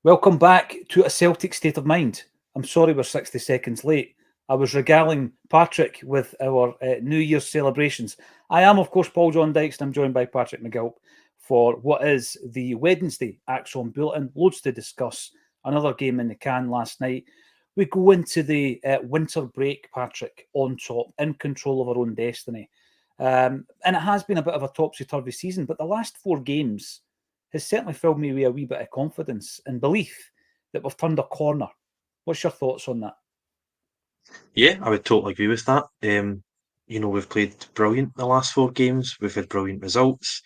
Welcome back to A Celtic State of Mind. I'm sorry we're 60 seconds late. I was regaling Patrick with our New Year's celebrations. I am, of course, Paul John Dykes, and I'm joined by Patrick McGilp for what is the Wednesday Acsom Bulletin. Loads to discuss. Another game in the can last night. We go into the winter break, Patrick, on top, in control of our own destiny. And it has been a bit of a topsy-turvy season, but the last four games has certainly filled me with a wee bit of confidence and belief that we've turned a corner. What's your thoughts on that? Yeah, I would totally agree with that. We've played brilliant the last four games. We've had brilliant results.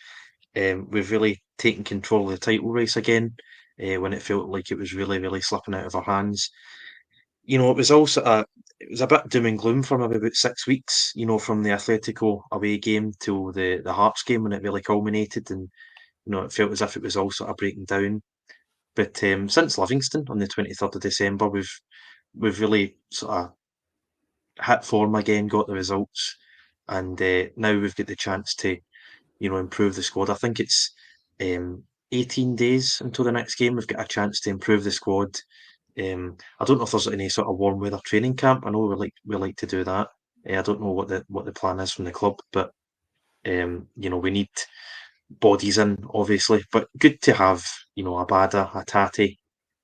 We've really taken control of the title race again when it felt like it was really, really slipping out of our hands. It was a bit doom and gloom for maybe about 6 weeks. From the Atletico away game till the Hearts game when it really culminated, and it felt as if it was all sort of breaking down. But since Livingston on the 23rd of December, we've really sort of hit form again, got the results, and now we've got the chance to, improve the squad. I think it's 18 days until the next game. We've got a chance to improve the squad. I don't know if there's any sort of warm weather training camp. I know we like to do that. I don't know what the plan is from the club, but we need bodies in obviously. But good to have a Bada, a Tati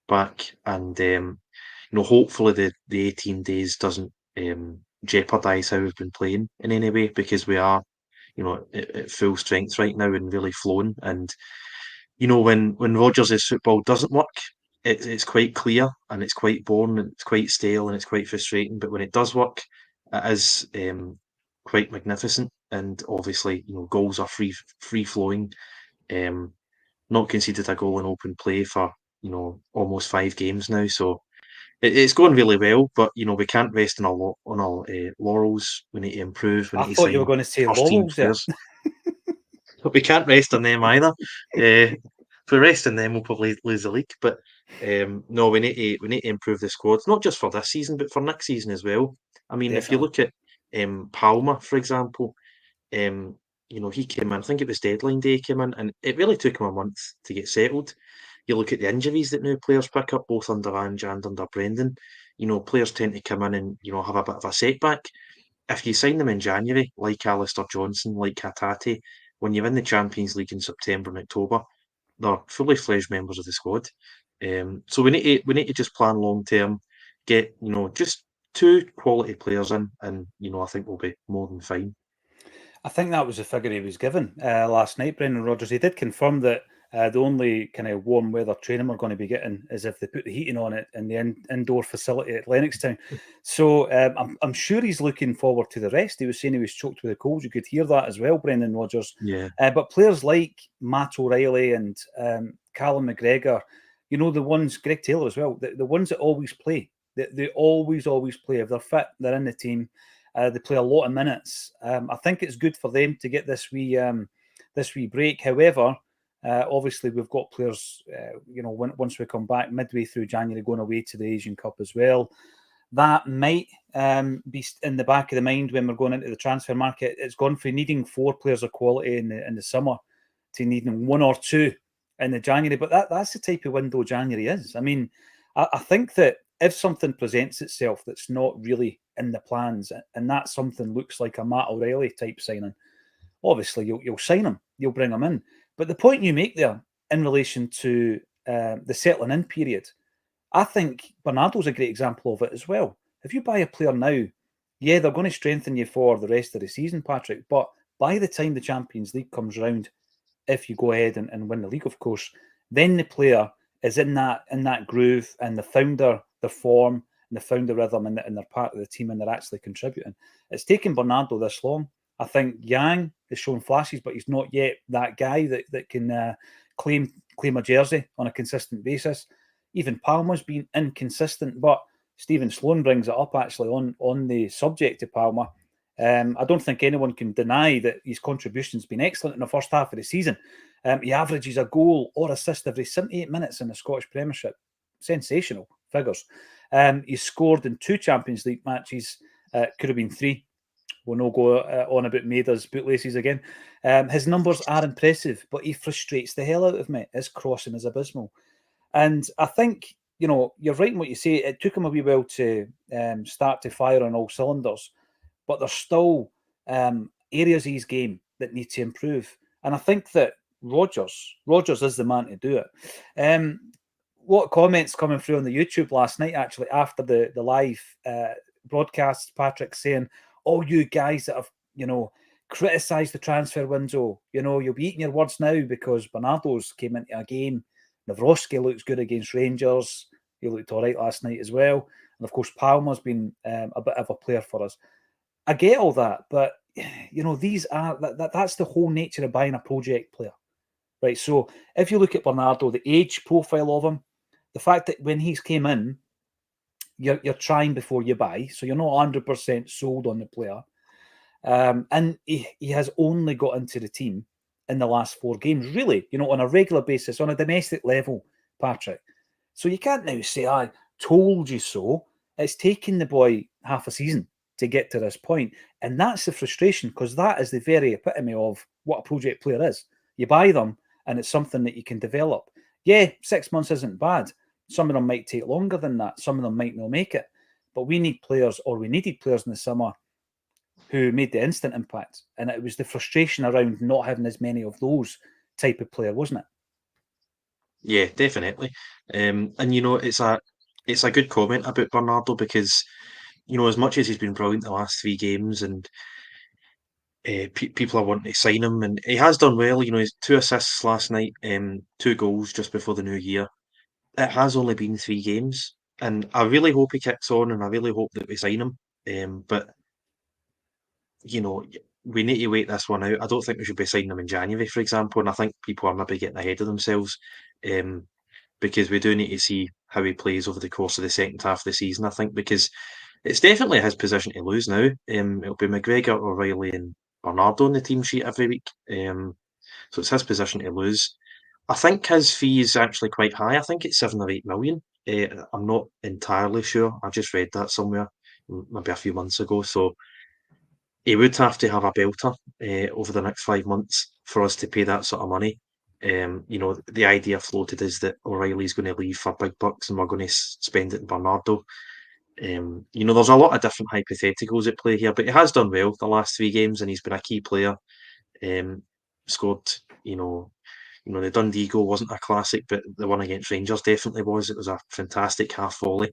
back, and hopefully the 18 days doesn't jeopardise how we've been playing in any way, because we are, at full strength right now and really flowing. And when Rodgers' football doesn't work, it's quite clear and it's quite boring and it's quite stale and it's quite frustrating. But when it does work, it is quite magnificent. And obviously, goals are free flowing. Um, not conceded a goal in open play for almost 5 games now. So it's going really well, but we can't rest on our laurels. We need to improve. We I need to thought you were sign going to say first team laurels there. players, but we can't rest on them either. If we rest on them, we'll probably lose the league. But no, we need to improve the squad, not just for this season, but for next season as well. I mean, if you Definitely. look at Palmer, for example, um, he came in. I think it was deadline day he came in, and it really took him a month to get settled. You look at the injuries that new players pick up, both under Ange and under Brendan. Players tend to come in and have a bit of a setback. If you sign them in January, like Alistair Johnson, like Hatate, when you're in the Champions League in September and October, they're fully fledged members of the squad. So we need to just plan long term, get just two quality players in, and I think we'll be more than fine. I think that was the figure he was given last night, Brendan Rodgers. He did confirm that the only kind of warm weather training we're going to be getting is if they put the heating on it in the indoor facility at Lennoxtown. So I'm sure he's looking forward to the rest. He was saying he was choked with a cold. You could hear that as well, Brendan Rodgers. Yeah, But players like Matt O'Reilly and Callum McGregor, the ones, Greg Taylor as well, the ones that always play, they always play. If they're fit, they're in the team. They play a lot of minutes. I think it's good for them to get this wee break. However, obviously we've got players. Once we come back midway through January, going away to the Asian Cup as well. That might be in the back of the mind when we're going into the transfer market. It's gone from needing 4 players of quality in the summer to needing one or two in the January. But that's the type of window January is. I mean, I think that if something presents itself that's not really in the plans, and that something looks like a Matt O'Reilly type signing, obviously you'll sign him, you'll bring him in. But the point you make there in relation to the settling in period, I think Bernardo's a great example of it as well. If you buy a player now, yeah, they're going to strengthen you for the rest of the season, Patrick. But by the time the Champions League comes round, if you go ahead and win the league, of course, then the player is in that groove and they found their form and they found the rhythm and they're part of the team and they're actually contributing. It's taken Bernardo this long. I think Yang has shown flashes, but he's not yet that guy that can claim a jersey on a consistent basis. Even Palmer's been inconsistent, but Stephen Sloan brings it up actually on the subject of Palmer. I don't think anyone can deny that his contribution's been excellent in the first half of the season. He averages a goal or assist every 78 minutes in the Scottish Premiership. Sensational figures. He's scored in 2 Champions League matches. Could have been 3. We'll not go on about Maida's bootlaces again. His numbers are impressive, but he frustrates the hell out of me. His crossing is abysmal. And I think, you're right in what you say. It took him a wee while to start to fire on all cylinders, but there's still areas of his game that need to improve. And I think that Rodgers is the man to do it. What comments coming through on the YouTube last night, actually, after the live broadcast, Patrick saying, all you guys that have, criticised the transfer window, you'll be eating your words now because Bernardo's came into a game. Nawrocki looks good against Rangers. He looked all right last night as well. And of course, Palmer's been a bit of a player for us. I get all that, but these are that's the whole nature of buying a project player, right? So if you look at Bernardo, the age profile of him, the fact that when he's came in, you're trying before you buy, so you're not 100% sold on the player, and he has only got into the team in the last 4 games, really, on a regular basis, on a domestic level, Patrick. So you can't now say, I told you so. It's taken the boy half a season to get to this point. And that's the frustration, because that is the very epitome of what a project player is. You buy them and it's something that you can develop. Yeah, 6 months isn't bad. Some of them might take longer than that. Some of them might not make it. But we need players, or we needed players in the summer who made the instant impact. And it was the frustration around not having as many of those type of player, wasn't it? Yeah, definitely. And it's a good comment about Bernardo because as much as he's been brilliant the last 3 games, and people are wanting to sign him, and he has done well. He's 2 assists last night, 2 goals just before the new year. It has only been 3 games, and I really hope he kicks on, and I really hope that we sign him. But we need to wait this one out. I don't think we should be signing him in January, for example, and I think people are maybe getting ahead of themselves. Because we do need to see how he plays over the course of the second half of the season, I think, because it's definitely his position to lose now. It'll be McGregor, O'Reilly and Bernardo on the team sheet every week. So it's his position to lose. I think his fee is actually quite high. I think it's 7 or 8 million. I'm not entirely sure. I just read that somewhere, maybe a few months ago. So he would have to have a belter over the next 5 months for us to pay that sort of money. The idea floated is that O'Reilly's going to leave for big bucks and we're going to spend it in Bernardo. There's a lot of different hypotheticals at play here, but he has done well the last 3 games and he's been a key player. Scored, the Dundee goal wasn't a classic, but the one against Rangers definitely was. It was a fantastic half volley.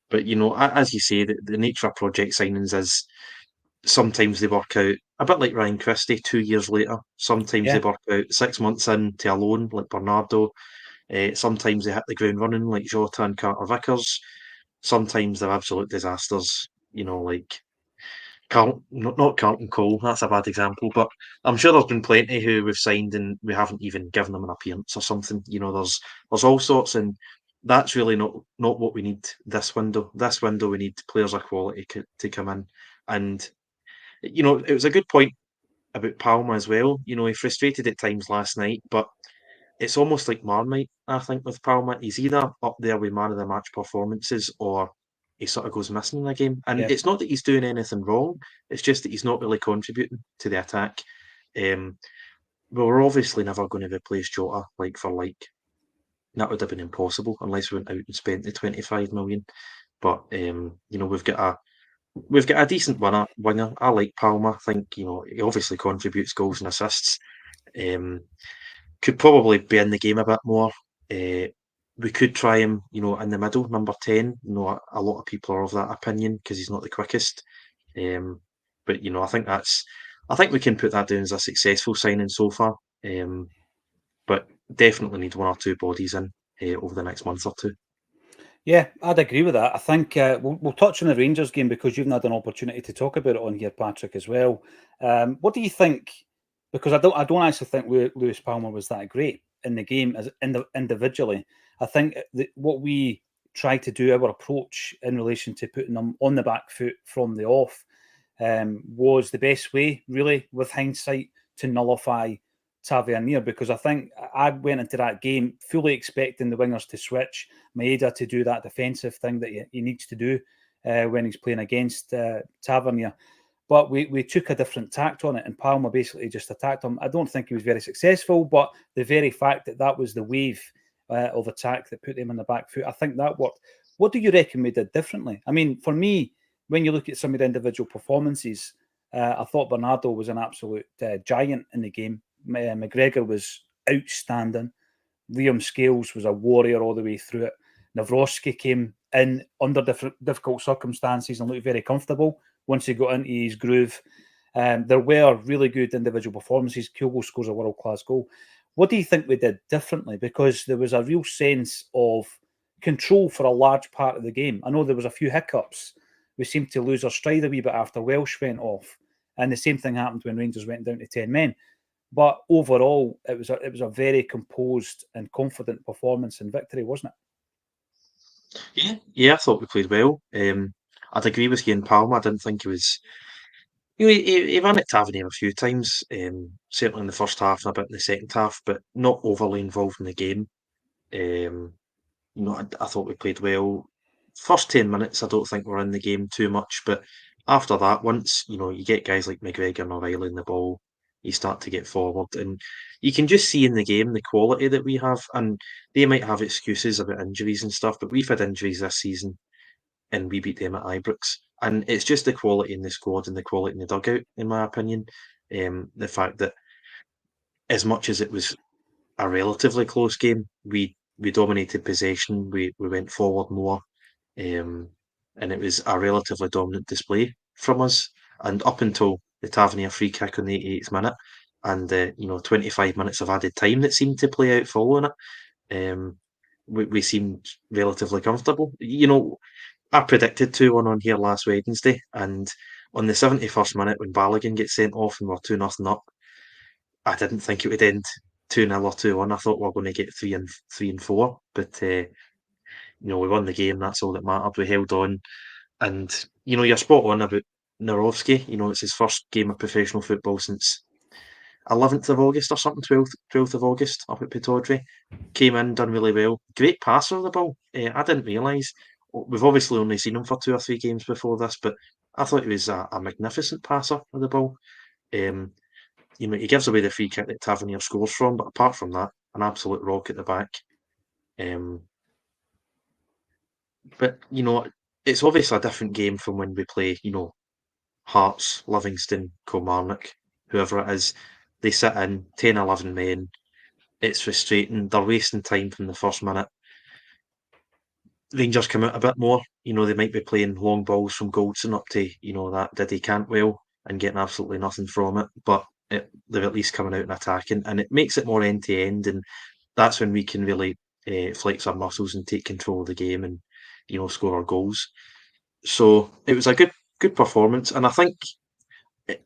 But as you say, the nature of project signings is sometimes they work out a bit like Ryan Christie 2 years later. Sometimes they Yeah. work out 6 months into a loan like Bernardo. Sometimes they hit the ground running like Jota and Carter Vickers. Sometimes they're absolute disasters, like not Carlton Cole. That's a bad example, but I'm sure there's been plenty who we've signed and we haven't even given them an appearance or something. There's all sorts, and that's really not what we need this window. This window we need players of quality to come in, and it was a good point about Palma as well. He frustrated at times last night, but it's almost like Marmite, I think, with Palma. He's either up there with man of the match performances or he sort of goes missing in the game. And Yeah. it's not that he's doing anything wrong, it's just that he's not really contributing to the attack. Well, we're obviously never going to replace Jota like for like. That would have been impossible unless we went out and spent the 25 million. But we've got a decent winger. I like Palmer. I think he obviously contributes goals and assists. Could probably be in the game a bit more. We could try him, in the middle, number 10. A lot of people are of that opinion because he's not the quickest. But I think we can put that down as a successful signing so far. But definitely need 1 or 2 bodies in over the next month or two. Yeah, I'd agree with that. I think we'll touch on the Rangers game because you've had an opportunity to talk about it on here, Patrick, as well. What do you think? Because I don't actually think Lewis Palmer was that great in the game as individually. I think what we tried to do, our approach in relation to putting them on the back foot from the off, was the best way, really, with hindsight, to nullify Tavernier, because I think I went into that game fully expecting the wingers to switch, Maeda to do that defensive thing that he needs to do when he's playing against Tavernier. but we took a different tact on it, and Palmer basically just attacked him. I don't think he was very successful, but the very fact that was the wave of attack that put them on the back foot, I think that worked. What do you reckon we did differently? I mean, for me, when you look at some of the individual performances, I thought Bernardo was an absolute giant in the game. McGregor was outstanding. Liam Scales was a warrior all the way through it. Nawrocki came in under difficult circumstances and looked very comfortable once he got into his groove. There were really good individual performances. Kyogo scores a world-class goal. What do you think we did differently? Because there was a real sense of control for a large part of the game. I know there was a few hiccups. We seemed to lose our stride a wee bit after Welsh went off. And the same thing happened when Rangers went down to 10 men. But overall, it was a very composed and confident performance and victory, wasn't it? Yeah, I thought we played well. I'd agree with you in Palmer. I didn't think he was. He ran at Tavernier a few times, certainly in the first half and a bit in the second half, but not overly involved in the game. I thought we played well. First 10 minutes, I don't think we're in the game too much, but after that, once you get guys like McGregor and O'Reilly in the ball, you start to get forward, and you can just see in the game the quality that we have. And they might have excuses about injuries and stuff, but we've had injuries this season, and we beat them at Ibrox. And it's just the quality in the squad and the quality in the dugout, in my opinion. The fact that as much as it was a relatively close game, we dominated possession. We went forward more, and it was a relatively dominant display from us. And up until the Tavernier free kick on the 88th minute, and 25 minutes of added time that seemed to play out following it, we seemed relatively comfortable. I predicted 2-1 on here last Wednesday, and on the 71st minute when Balogun gets sent off and we're 2-0 up, I didn't think it would end 2-0 or 2-1. I thought we were going to get 3-4, but we won the game. That's all that mattered. We held on, and you're spot on about Nawrocki. It's his first game of professional football since 11th of August or something, 12th of August up at Pittodrie. Came in, done really well. Great passer of the ball. I didn't realise. We've obviously only seen him for 2 or 3 games before this, but I thought he was a magnificent passer of the ball. He gives away the free kick that Tavernier scores from, but apart from that, an absolute rock at the back. But it's obviously a different game from when we play, Hearts, Livingston, Kilmarnock, whoever it is. They sit in 10, 11 men. It's frustrating. They're wasting time from the first minute. Rangers come out a bit more. They might be playing long balls from Goldson up to, that Diddy Cantwell and getting absolutely nothing from it. But they're at least coming out and attacking, and it makes it more end to end. And that's when we can really flex our muscles and take control of the game and, score our goals. So it was a good performance. And I think, it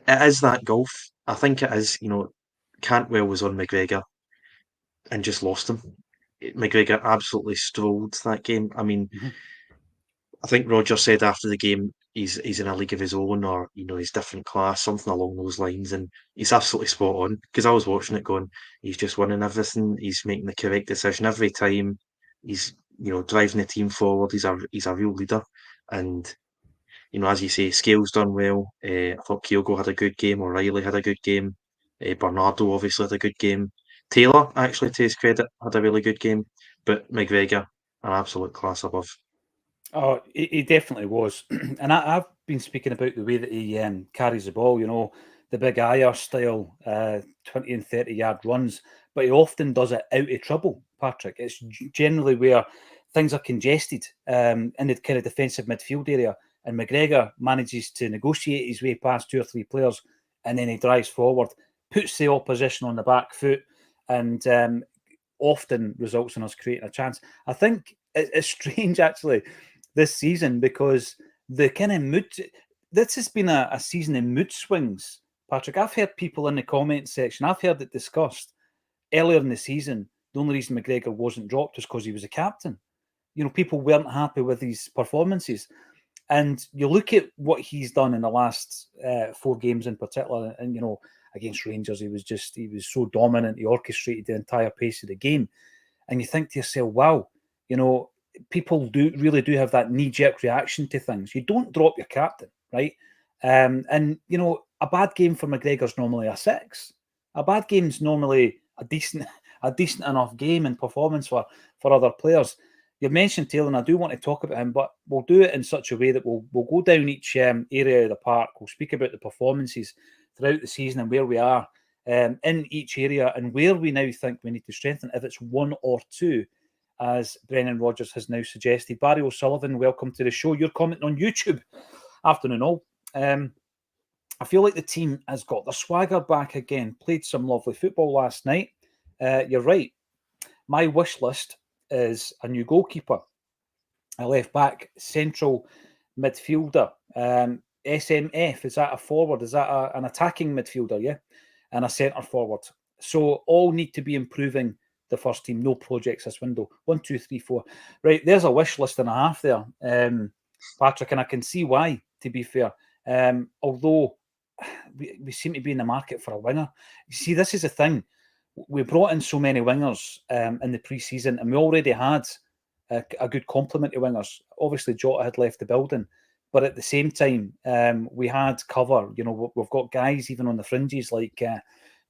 is that golf. I think it is, Cantwell was on McGregor and just lost him. McGregor absolutely strolled that game. I mean, I think Rodgers said after the game he's in a league of his own, or he's different class, something along those lines, and he's absolutely spot on. Because I was watching it, going, he's just winning everything. He's making the correct decision every time. He's driving the team forward. He's a real leader, and as you say, Scales done well. I thought Kyogo had a good game. O'Reilly had a good game. Bernardo obviously had a good game. Taylor, actually, to his credit, had a really good game. But McGregor, an absolute class above. Oh, he definitely was. And I've been speaking about the way that he carries the ball, the big Ayer style, 20 and 30-yard runs. But he often does it out of trouble, Patrick. It's generally where things are congested in the kind of defensive midfield area. And McGregor manages to negotiate his way past 2 or 3 players, and then he drives forward, puts the opposition on the back foot, and often results in us creating a chance. I think it's strange, actually, this season, because the kind of mood... This has been a season in mood swings, Patrick. I've heard people in the comment section, I've heard it discussed earlier in the season, the only reason McGregor wasn't dropped was because he was a captain. People weren't happy with his performances. And you look at what he's done in the last 4 games in particular, and against Rangers, he was so dominant. He orchestrated the entire pace of the game, and you think to yourself, wow, people really do have that knee-jerk reaction to things. You don't drop your captain, right? And, you know, a bad game for McGregor's normally a 6. A bad game's normally a decent enough game and performance for other players. You've mentioned Taylor, and I do want to talk about him, but we'll do it in such a way that we'll go down each area of the park. We'll speak about the performances throughout the season and where we are in each area and where we now think we need to strengthen, if it's one or two, as Brennan Rodgers has now suggested. Barry O'Sullivan, welcome to the show. You're commenting on YouTube. Afternoon all. I feel like the team has got their swagger back again. Played some lovely football last night. You're right. My wish list is a new goalkeeper, a left back, central midfielder. SMF, is that a forward? Is that an attacking midfielder? Yeah. And a centre forward. So all need to be improving the first team. No projects this window. 1, 2, 3, 4. Right, there's a wish list and a half there, Patrick, and I can see why, to be fair. Although we seem to be in the market for a winger. You see, this is the thing. We brought in so many wingers in the pre-season, and we already had a good complement of wingers. Obviously, Jota had left the building, but at the same time, we had cover. You know, we've got guys even on the fringes like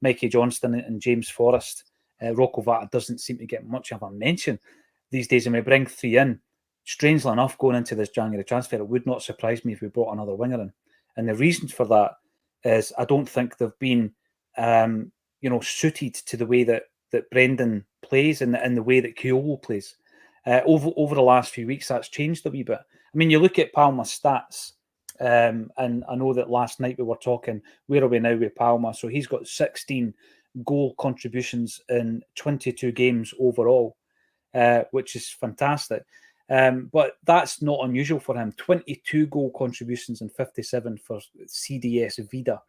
Mikey Johnston and James Forrest. Rocco Vata doesn't seem to get much of a mention these days, and we bring 3 in. Strangely enough, going into this January transfer, it would not surprise me if we brought another winger in. And the reason for that is I don't think they've been, suited to the way that Brendan plays and the way that Kyogo plays. Over the last few weeks, that's changed a wee bit. I mean, you look at Palma's stats, and I know that last night we were talking, where are we now with Palma? So he's got 16 goal contributions in 22 games overall, which is fantastic. But that's not unusual for him. 22 goal contributions and 57 for CDS Vida.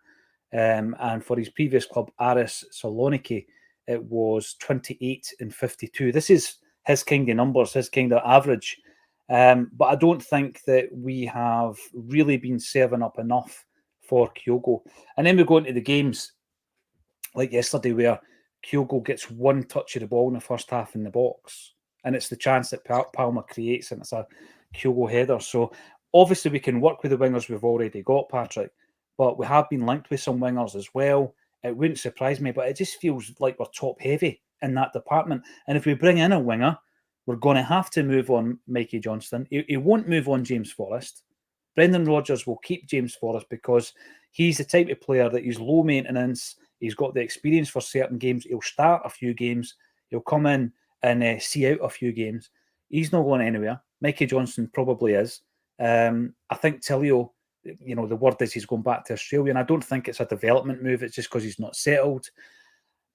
And for his previous club, Aris Saloniki, it was 28 and 52. This is his kind of numbers, his kind of average. But I don't think that we have really been serving up enough for Kyogo. And then we go into the games like yesterday where Kyogo gets one touch of the ball in the first half in the box. And it's the chance that Palma creates, and it's a Kyogo header. So obviously we can work with the wingers we've already got, Patrick, but we have been linked with some wingers as well. It wouldn't surprise me, but it just feels like we're top heavy in that department. And if we bring in a winger, we're going to have to move on Mikey Johnston. He won't move on James Forrest. Brendan Rodgers will keep James Forrest because he's the type of player that he's low maintenance. He's got the experience for certain games. He'll start a few games. He'll come in and see out a few games. He's not going anywhere. Mikey Johnston probably is. I think Tilio, the word is he's going back to Australia, and I don't think it's a development move. It's just because he's not settled.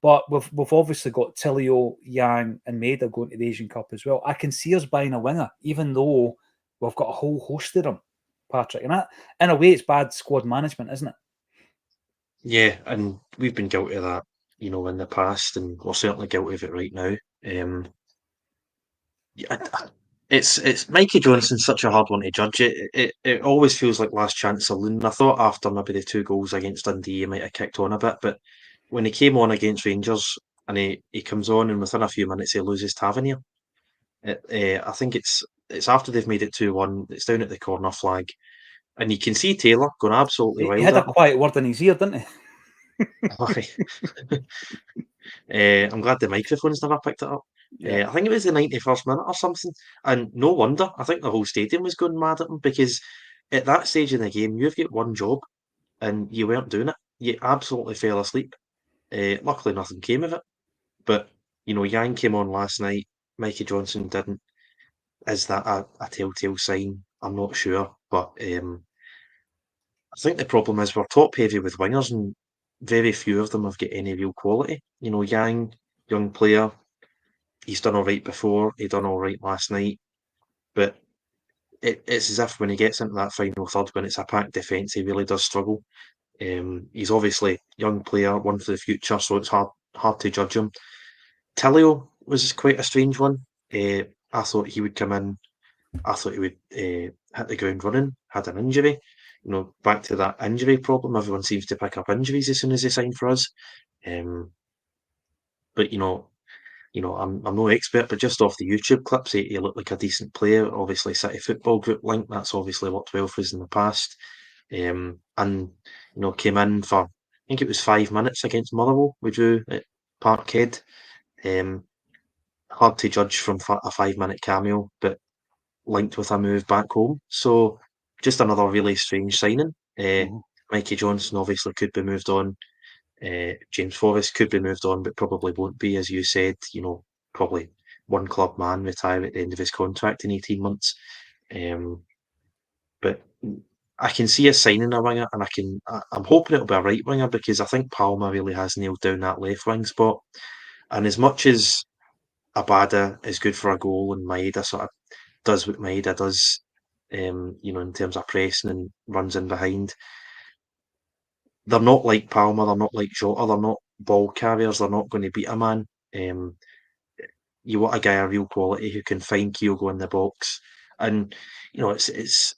But we've obviously got Tilio, Yang, and Maida going to the Asian Cup as well. I can see us buying a winger, even though we've got a whole host of them, Patrick. And that, in a way, it's bad squad management, isn't it? Yeah, and we've been guilty of that, in the past, and we're certainly guilty of it right now. It's Mikey Johnson's such a hard one to judge. It always feels like last chance saloon. I thought after maybe the 2 goals against Dundee, he might have kicked on a bit, but when he came on against Rangers and he comes on and within a few minutes he loses Tavernier. I think it's after they've made it 2-1. It's down at the corner flag, and you can see Taylor going absolutely wild. He had a quiet word in his ear, didn't he? I'm glad the microphone's never picked it up. I think it was the 91st minute or something, and no wonder. I think the whole stadium was going mad at him because at that stage in the game, you've got one job, and you weren't doing it. You absolutely fell asleep. Luckily, nothing came of it. But Yang came on last night. Mikey Johnson didn't. Is that a telltale sign? I'm not sure, but I think the problem is we're top heavy with wingers, and very few of them have got any real quality. Yang, young player, he's done all right before. He done all right last night, but it's as if when he gets into that final third, when it's a packed defence, he really does struggle. He's obviously young player, one for the future, so it's hard to judge him. Tilio was quite a strange one. I thought he would come in. I thought he would hit the ground running. Had an injury. Back to that injury problem. Everyone seems to pick up injuries as soon as they sign for us. But I'm no expert, but just off the YouTube clips, he looked like a decent player. Obviously, City Football Group link, that's obviously worked well for us in the past. and came in for, I think it was 5 minutes against Motherwell. We drew at Parkhead. Hard to judge from a 5-minute cameo, but linked with a move back home. So just another really strange signing. Mikey Johnson obviously could be moved on. James Forrest could be moved on, but probably won't be, as you said. Probably one club man, retire at the end of his contract in 18 months. But I can see us signing a winger, and I'm hoping it'll be a right winger, because I think Palmer really has nailed down that left wing spot. And as much as Abada is good for a goal, and Maeda sort of does what Maeda does, in terms of pressing and runs in behind, they're not like Palmer, they're not like Jota, they're not ball carriers, they're not going to beat a man. You want a guy of real quality who can find Kyogo in the box. And, it's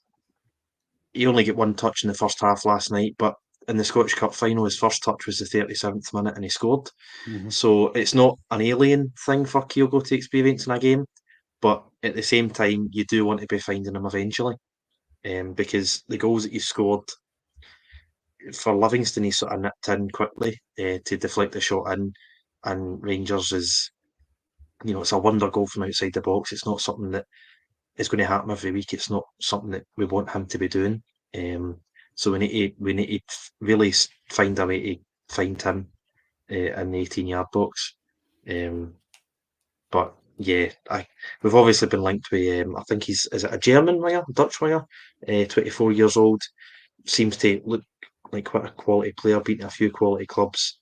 he only got one touch in the first half last night, but in the Scottish Cup final, his first touch was the 37th minute and he scored. So it's not an alien thing for Kyogo to experience in a game, but at the same time, you do want to be finding him eventually, because the goals that he scored for Livingston, he sort of nipped in quickly to deflect the shot in, and Rangers is, it's a wonder goal from outside the box. It's not something that is going to happen every week. It's not something that we want him to be doing. So we need to really find a way to find him in the 18-yard box. But yeah, we've obviously been linked with. I think is it a German winger, Dutch winger, 24 years old. Seems to look like quite a quality player, beating a few quality clubs.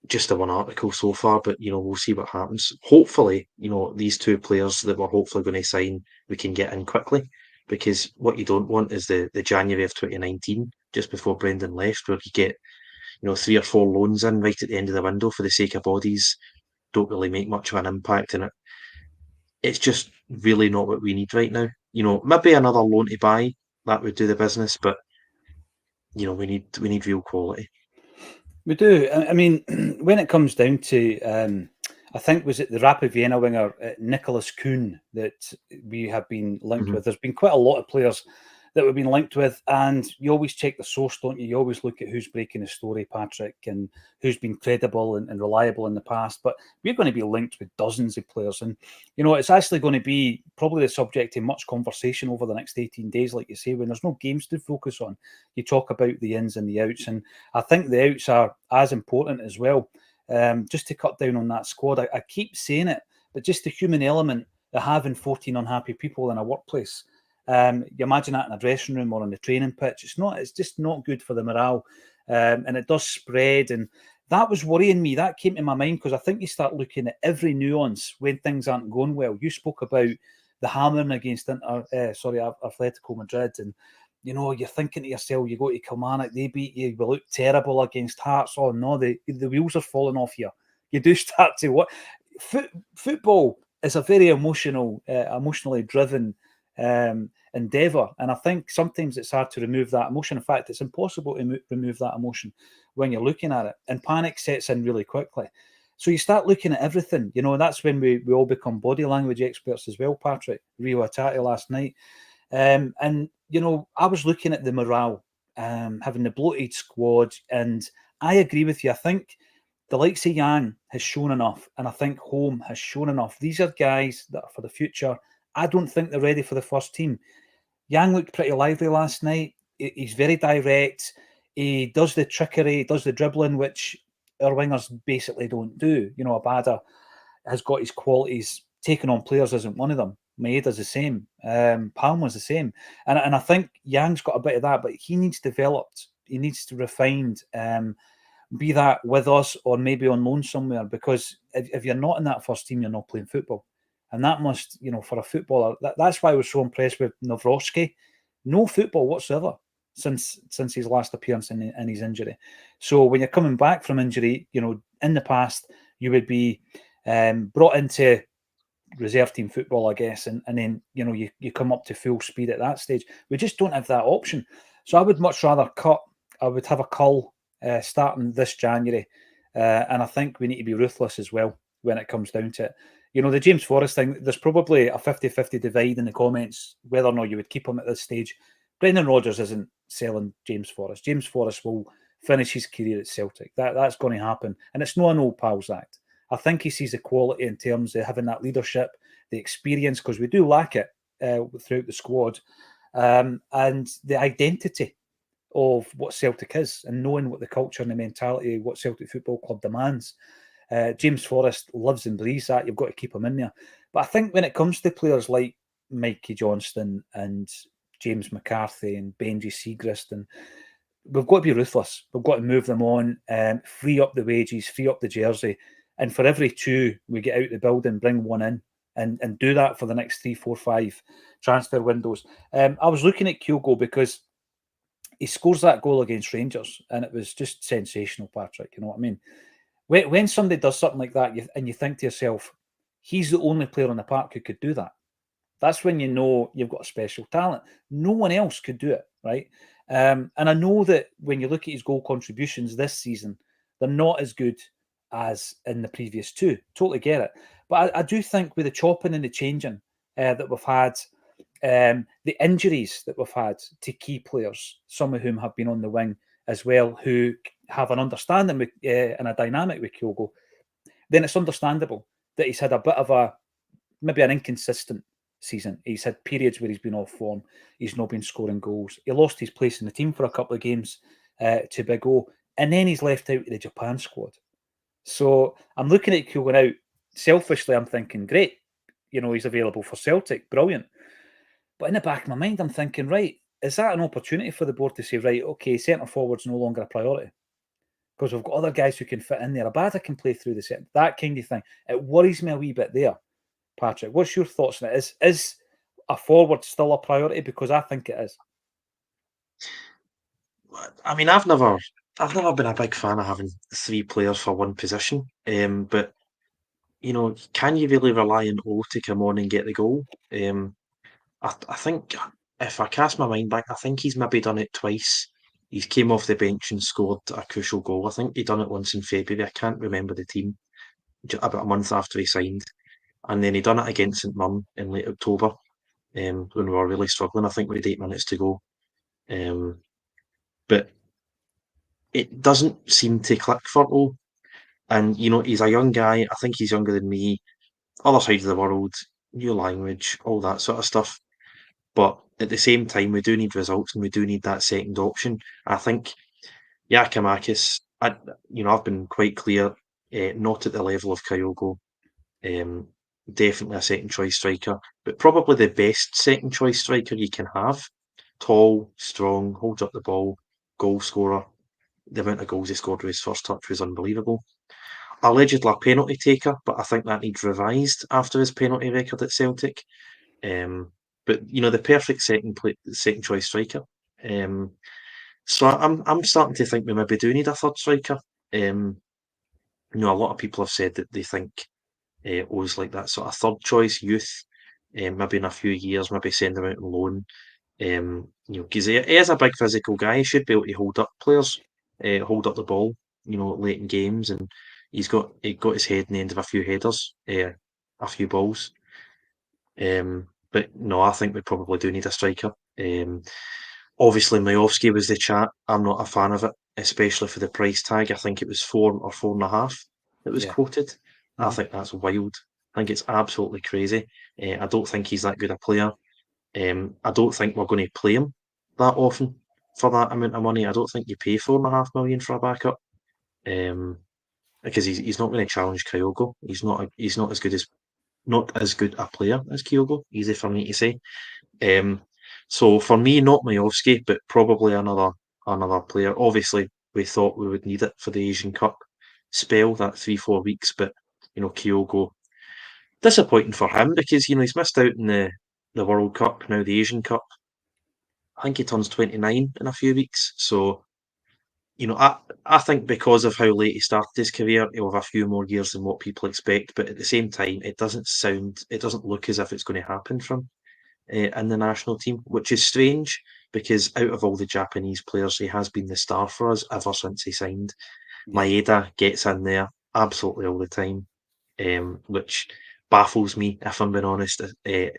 Just the one article so far, but we'll see what happens. Hopefully, these two players that we're hopefully going to sign, we can get in quickly, because what you don't want is the January of 2019, just before Brendan left, where you get 3 or 4 loans in right at the end of the window for the sake of bodies, don't really make much of an impact, and it's just really not what we need right now. Maybe another loan to buy, that would do the business, but we need real quality. We do. I mean, when it comes down to, I think, was it the Rapid Vienna winger, Nicholas Kuhn, that we have been linked with? There's been quite a lot of players that we've been linked with, and you always check the source, don't you? You always look at who's breaking the story, Patrick, and who's been credible and reliable in the past. But we're going to be linked with dozens of players, and it's actually going to be probably the subject to much conversation over the next 18 days, like you say, when there's no games to focus on. You talk about the ins and the outs, and I think the outs are as important as well. Just to cut down on that squad, I keep saying it, but just the human element of having 14 unhappy people in a workplace. You imagine that in a dressing room or on the training pitch. It's just not good for the morale, and it does spread. And that was worrying me. That came to my mind because I think you start looking at every nuance when things aren't going well. You spoke about the hammering against Atletico Madrid, and you're thinking to yourself, you go to Kilmarnock, they beat you, we look terrible against Hearts. Oh no, the wheels are falling off here. You do start to what football is a very emotionally driven endeavour, and I think sometimes it's hard to remove that emotion. In fact, it's impossible to remove that emotion when you're looking at it, and panic sets in really quickly. So you start looking at everything, and that's when we all become body language experts as well, Patrick. Rio Atati last night. And I was looking at the morale, having the bloated squad, and I agree with you. I think the likes of Yang has shown enough, and I think Home has shown enough. These are guys that are for the future. I don't think they're ready for the first team. Yang looked pretty lively last night. He's very direct. He does the trickery, does the dribbling, which our wingers basically don't do. Abada has got his qualities. Taking on players isn't one of them. Maeda's the same. Palmer's the same. And I think Yang's got a bit of that, but he needs developed. He needs to refined, be that with us or maybe on loan somewhere, because if you're not in that first team, you're not playing football. And that must, for a footballer, that's why I was so impressed with Nawrocki. No football whatsoever since his last appearance in his injury. So when you're coming back from injury, in the past, you would be brought into reserve team football, I guess, and then, you come up to full speed at that stage. We just don't have that option. So I would much rather I would have a cull starting this January. And I think we need to be ruthless as well when it comes down to it. The James Forrest thing, there's probably a 50-50 divide in the comments whether or not you would keep him at this stage. Brendan Rodgers isn't selling James Forrest. James Forrest will finish his career at Celtic. That's going to happen. And it's not an old pals act. I think he sees the quality in terms of having that leadership, the experience, because we do lack it throughout the squad, and the identity of what Celtic is and knowing what the culture and the mentality, what Celtic Football Club demands. James Forrest lives and breathes that. You've got to keep him in there. But I think when it comes to players like Mikey Johnston and James McCarthy and Benji Siegrist, and we've got to be ruthless. We've got to move them on, free up the wages, free up the jersey. And for every two we get out the building, bring one in and do that for the next 3, 4, 5 transfer windows. I was looking at Kyogo because he scores that goal against Rangers and it was just sensational, Patrick. You know what I mean? When somebody does something like that and you think to yourself, he's the only player on the park who could do that. That's when you know you've got a special talent. No one else could do it, right? And I know that when you look at his goal contributions this season, they're not as good as in the previous two. Totally get it. But I do think with the chopping and the changing that we've had, the injuries that we've had to key players, some of whom have been on the wing as well, who have an understanding with, and a dynamic with Kyogo, then it's understandable that he's had a bit of maybe an inconsistent season. He's had periods where he's been off form. He's not been scoring goals. He lost his place in the team for a couple of games to Big O, and then he's left out of the Japan squad. So I'm looking at Kyogo now. Selfishly, I'm thinking, great, he's available for Celtic, brilliant. But in the back of my mind, I'm thinking, right, is that an opportunity for the board to say, right, okay, centre forward's no longer a priority? Because we've got other guys who can fit in there. Abada can play through the set, that kind of thing. It worries me a wee bit there. Patrick, what's your thoughts on it? Is a forward still a priority? Because I think it is. I mean, I've never been a big fan of having 3 players for one position. But can you really rely on O to come on and get the goal? I think if I cast my mind back, I think he's maybe done it twice. He's came off the bench and scored a crucial goal. I think he done it once in February. I can't remember the team. About a month after he signed, and then he done it against St Mirren in late October, when we were really struggling. I think we had 8 minutes to go, but it doesn't seem to click for O. And he's a young guy. I think he's younger than me. Other side of the world, new language, all that sort of stuff. But at the same time, we do need results and we do need that second option. I think Giakoumakis, I've been quite clear, not at the level of Kyogo. Definitely a second choice striker, but probably the best second choice striker you can have. Tall, strong, holds up the ball, goal scorer. The amount of goals he scored with his first touch was unbelievable. Allegedly a penalty taker, but I think that needs revised after his penalty record at Celtic. But the perfect second choice striker. So I'm starting to think we maybe do need a third striker. A lot of people have said that they think O's like that sort of third choice youth. Maybe in a few years, maybe send him out on loan. Because he is a big physical guy. He should be able to hold up players, hold up the ball. Late in games, and he got his head in the end of a few headers, a few balls. But no, I think we probably do need a striker. Obviously, Majowski was the chat. I'm not a fan of it, especially for the price tag. I think it was 4 or 4.5 that was quoted. I think that's wild. I think it's absolutely crazy. I don't think he's that good a player. I don't think we're going to play him that often for that amount of money. I don't think you pay 4.5 million for a backup. Because he's not going to challenge Kyogo. He's not as good a player as Kyogo. Easy for me to say. So for me, not Majowski, but probably another player. Obviously, we thought we would need it for the Asian Cup spell, that 3-4 weeks. But Kyogo, disappointing for him because he's missed out in the World Cup, now the Asian Cup. I think he turns 29 in a few weeks. So I think because of how late he started his career, he'll have a few more years than what people expect. But at the same time, it doesn't look as if it's going to happen from in the national team, which is strange because out of all the Japanese players, he has been the star for us ever since he signed. Maeda gets in there absolutely all the time, which baffles me, if I'm being honest,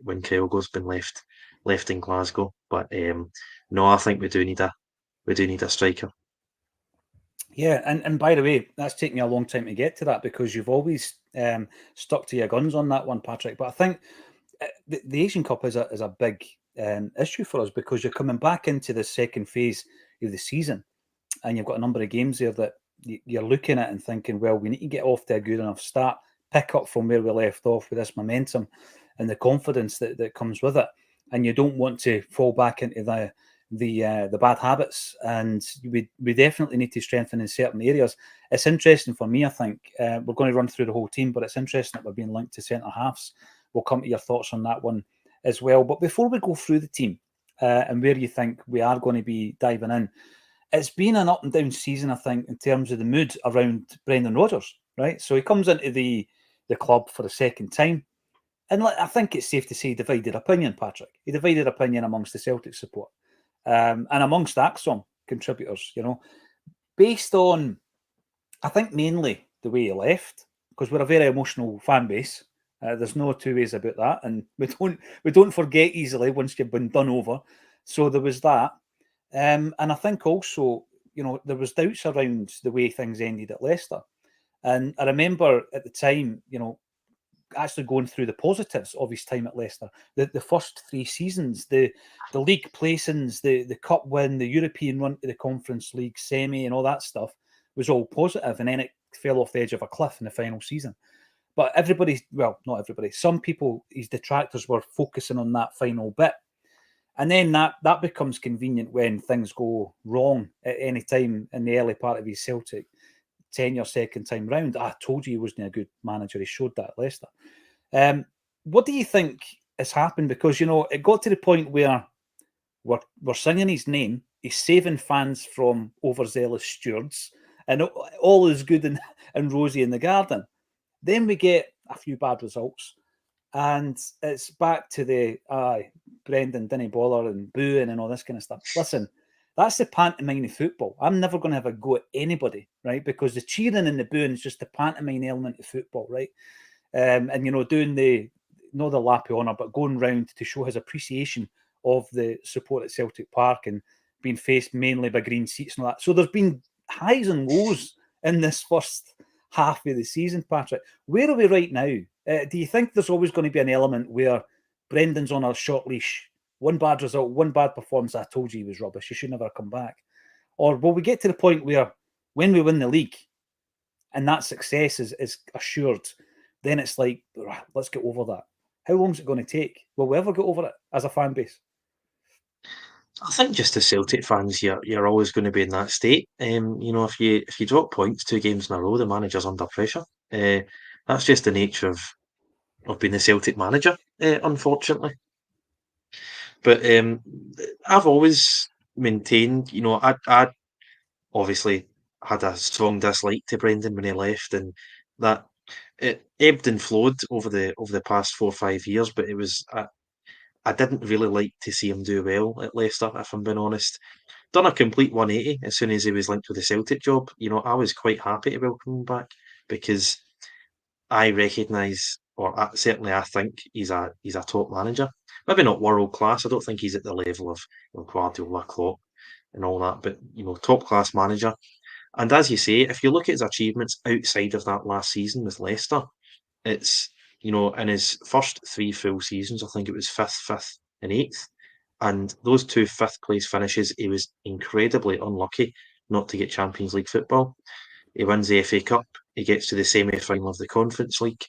when Kyogo's been left left in Glasgow. But no, I think we do need a striker. Yeah, and by the way, that's taken me a long time to get to that because you've always stuck to your guns on that one, Patrick. But I think the Asian Cup is a big issue for us because you're coming back into the second phase of the season, and you've got a number of games there that you're looking at and thinking, well, we need to get off to a good enough start, pick up from where we left off with this momentum and the confidence that comes with it, and you don't want to fall back into the bad habits, and we definitely need to strengthen in certain areas. It's interesting for me, I think, we're going to run through the whole team, but it's interesting that we're being linked to centre halves. We'll come to your thoughts on that one as well. But before we go through the team and where you think we are going to be diving in, it's been an up and down season, I think, in terms of the mood around Brendan Rodgers, right? So he comes into the club for the second time. And I think it's safe to say divided opinion, Patrick. He divided opinion amongst the Celtic support and amongst Acsom contributors, based on, I think, mainly the way he left, because we're a very emotional fan base. There's no two ways about that, and we don't forget easily once you've been done over. So there was that, and I think also, there was doubts around the way things ended at Leicester, and I remember at the time, actually going through the positives of his time at Leicester. The first 3 seasons, the league placings, the cup win, the European run to the Conference League semi and all that stuff was all positive, and then it fell off the edge of a cliff in the final season. But not everybody, some people, his detractors, were focusing on that final bit. And then that becomes convenient when things go wrong at any time in the early part of his Celtic tenure, second time round. I told you he wasn't a good manager. He showed that at Leicester. What do you think has happened? Because, it got to the point where we're singing his name. He's saving fans from overzealous stewards, and all is good and rosy in the garden. Then we get a few bad results, and it's back to the Brendan didn't bother and booing and all this kind of stuff. Listen, that's the pantomime of football. I'm never going to have a go at anybody, right? Because the cheering and the booing is just the pantomime element of football, right? And doing not the lap of honour, but going round to show his appreciation of the support at Celtic Park and being faced mainly by green seats and all that. So there's been highs and lows in this first half of the season, Patrick. Where are we right now? Do you think there's always going to be an element where Brendan's on a short leash? One bad result, one bad performance, I told you he was rubbish, he should never come back. Or will we get to the point where when we win the league and that success is assured, then it's like, let's get over that. How long is it going to take? Will we ever get over it as a fan base? I think just as Celtic fans, you're always going to be in that state. If you drop points 2 games in a row, the manager's under pressure. That's just the nature of being the Celtic manager, unfortunately. But I've always maintained, I obviously had a strong dislike to Brendan when he left, and that it ebbed and flowed over the past 4 or 5 years. But I didn't really like to see him do well at Leicester, if I'm being honest. Done a complete 180 as soon as he was linked with the Celtic job. I was quite happy to welcome him back because I recognise, or certainly I think he's a top manager. Maybe not world class. I don't think he's at the level of Guardiola, Klopp, and all that. But top class manager. And as you say, if you look at his achievements outside of that last season with Leicester, it's in his first 3 full seasons, I think it was fifth, and eighth. And those 2 fifth place finishes, he was incredibly unlucky not to get Champions League football. He wins the FA Cup. He gets to the semi-final of the Conference League,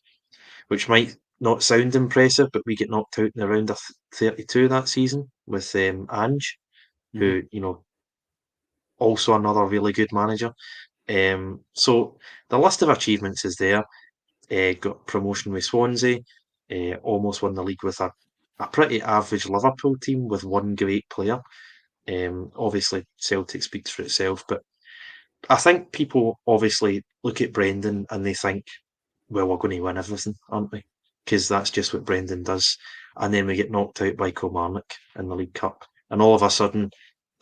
which might not sound impressive, but we get knocked out in the round of 32 that season with Ange, who, also another really good manager. So the list of achievements is there. Got promotion with Swansea, almost won the league with a pretty average Liverpool team with one great player. Obviously, Celtic speaks for itself, but I think people obviously look at Brendan and they think, well, we're going to win everything, aren't we? Because that's just what Brendan does. And then we get knocked out by Kilmarnock in the League Cup. And all of a sudden,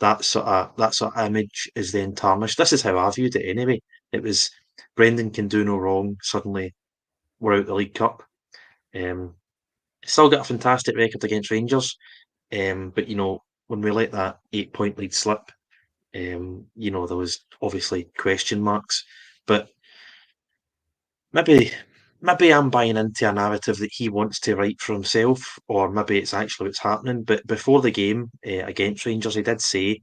that sort of image is then tarnished. This is how I viewed it anyway. It was Brendan can do no wrong. Suddenly, we're out the League Cup. Still got a fantastic record against Rangers. But, when we let that 8-point lead slip, there was obviously question marks. But maybe I'm buying into a narrative that he wants to write for himself, or maybe it's actually what's happening. But before the game against Rangers, he did say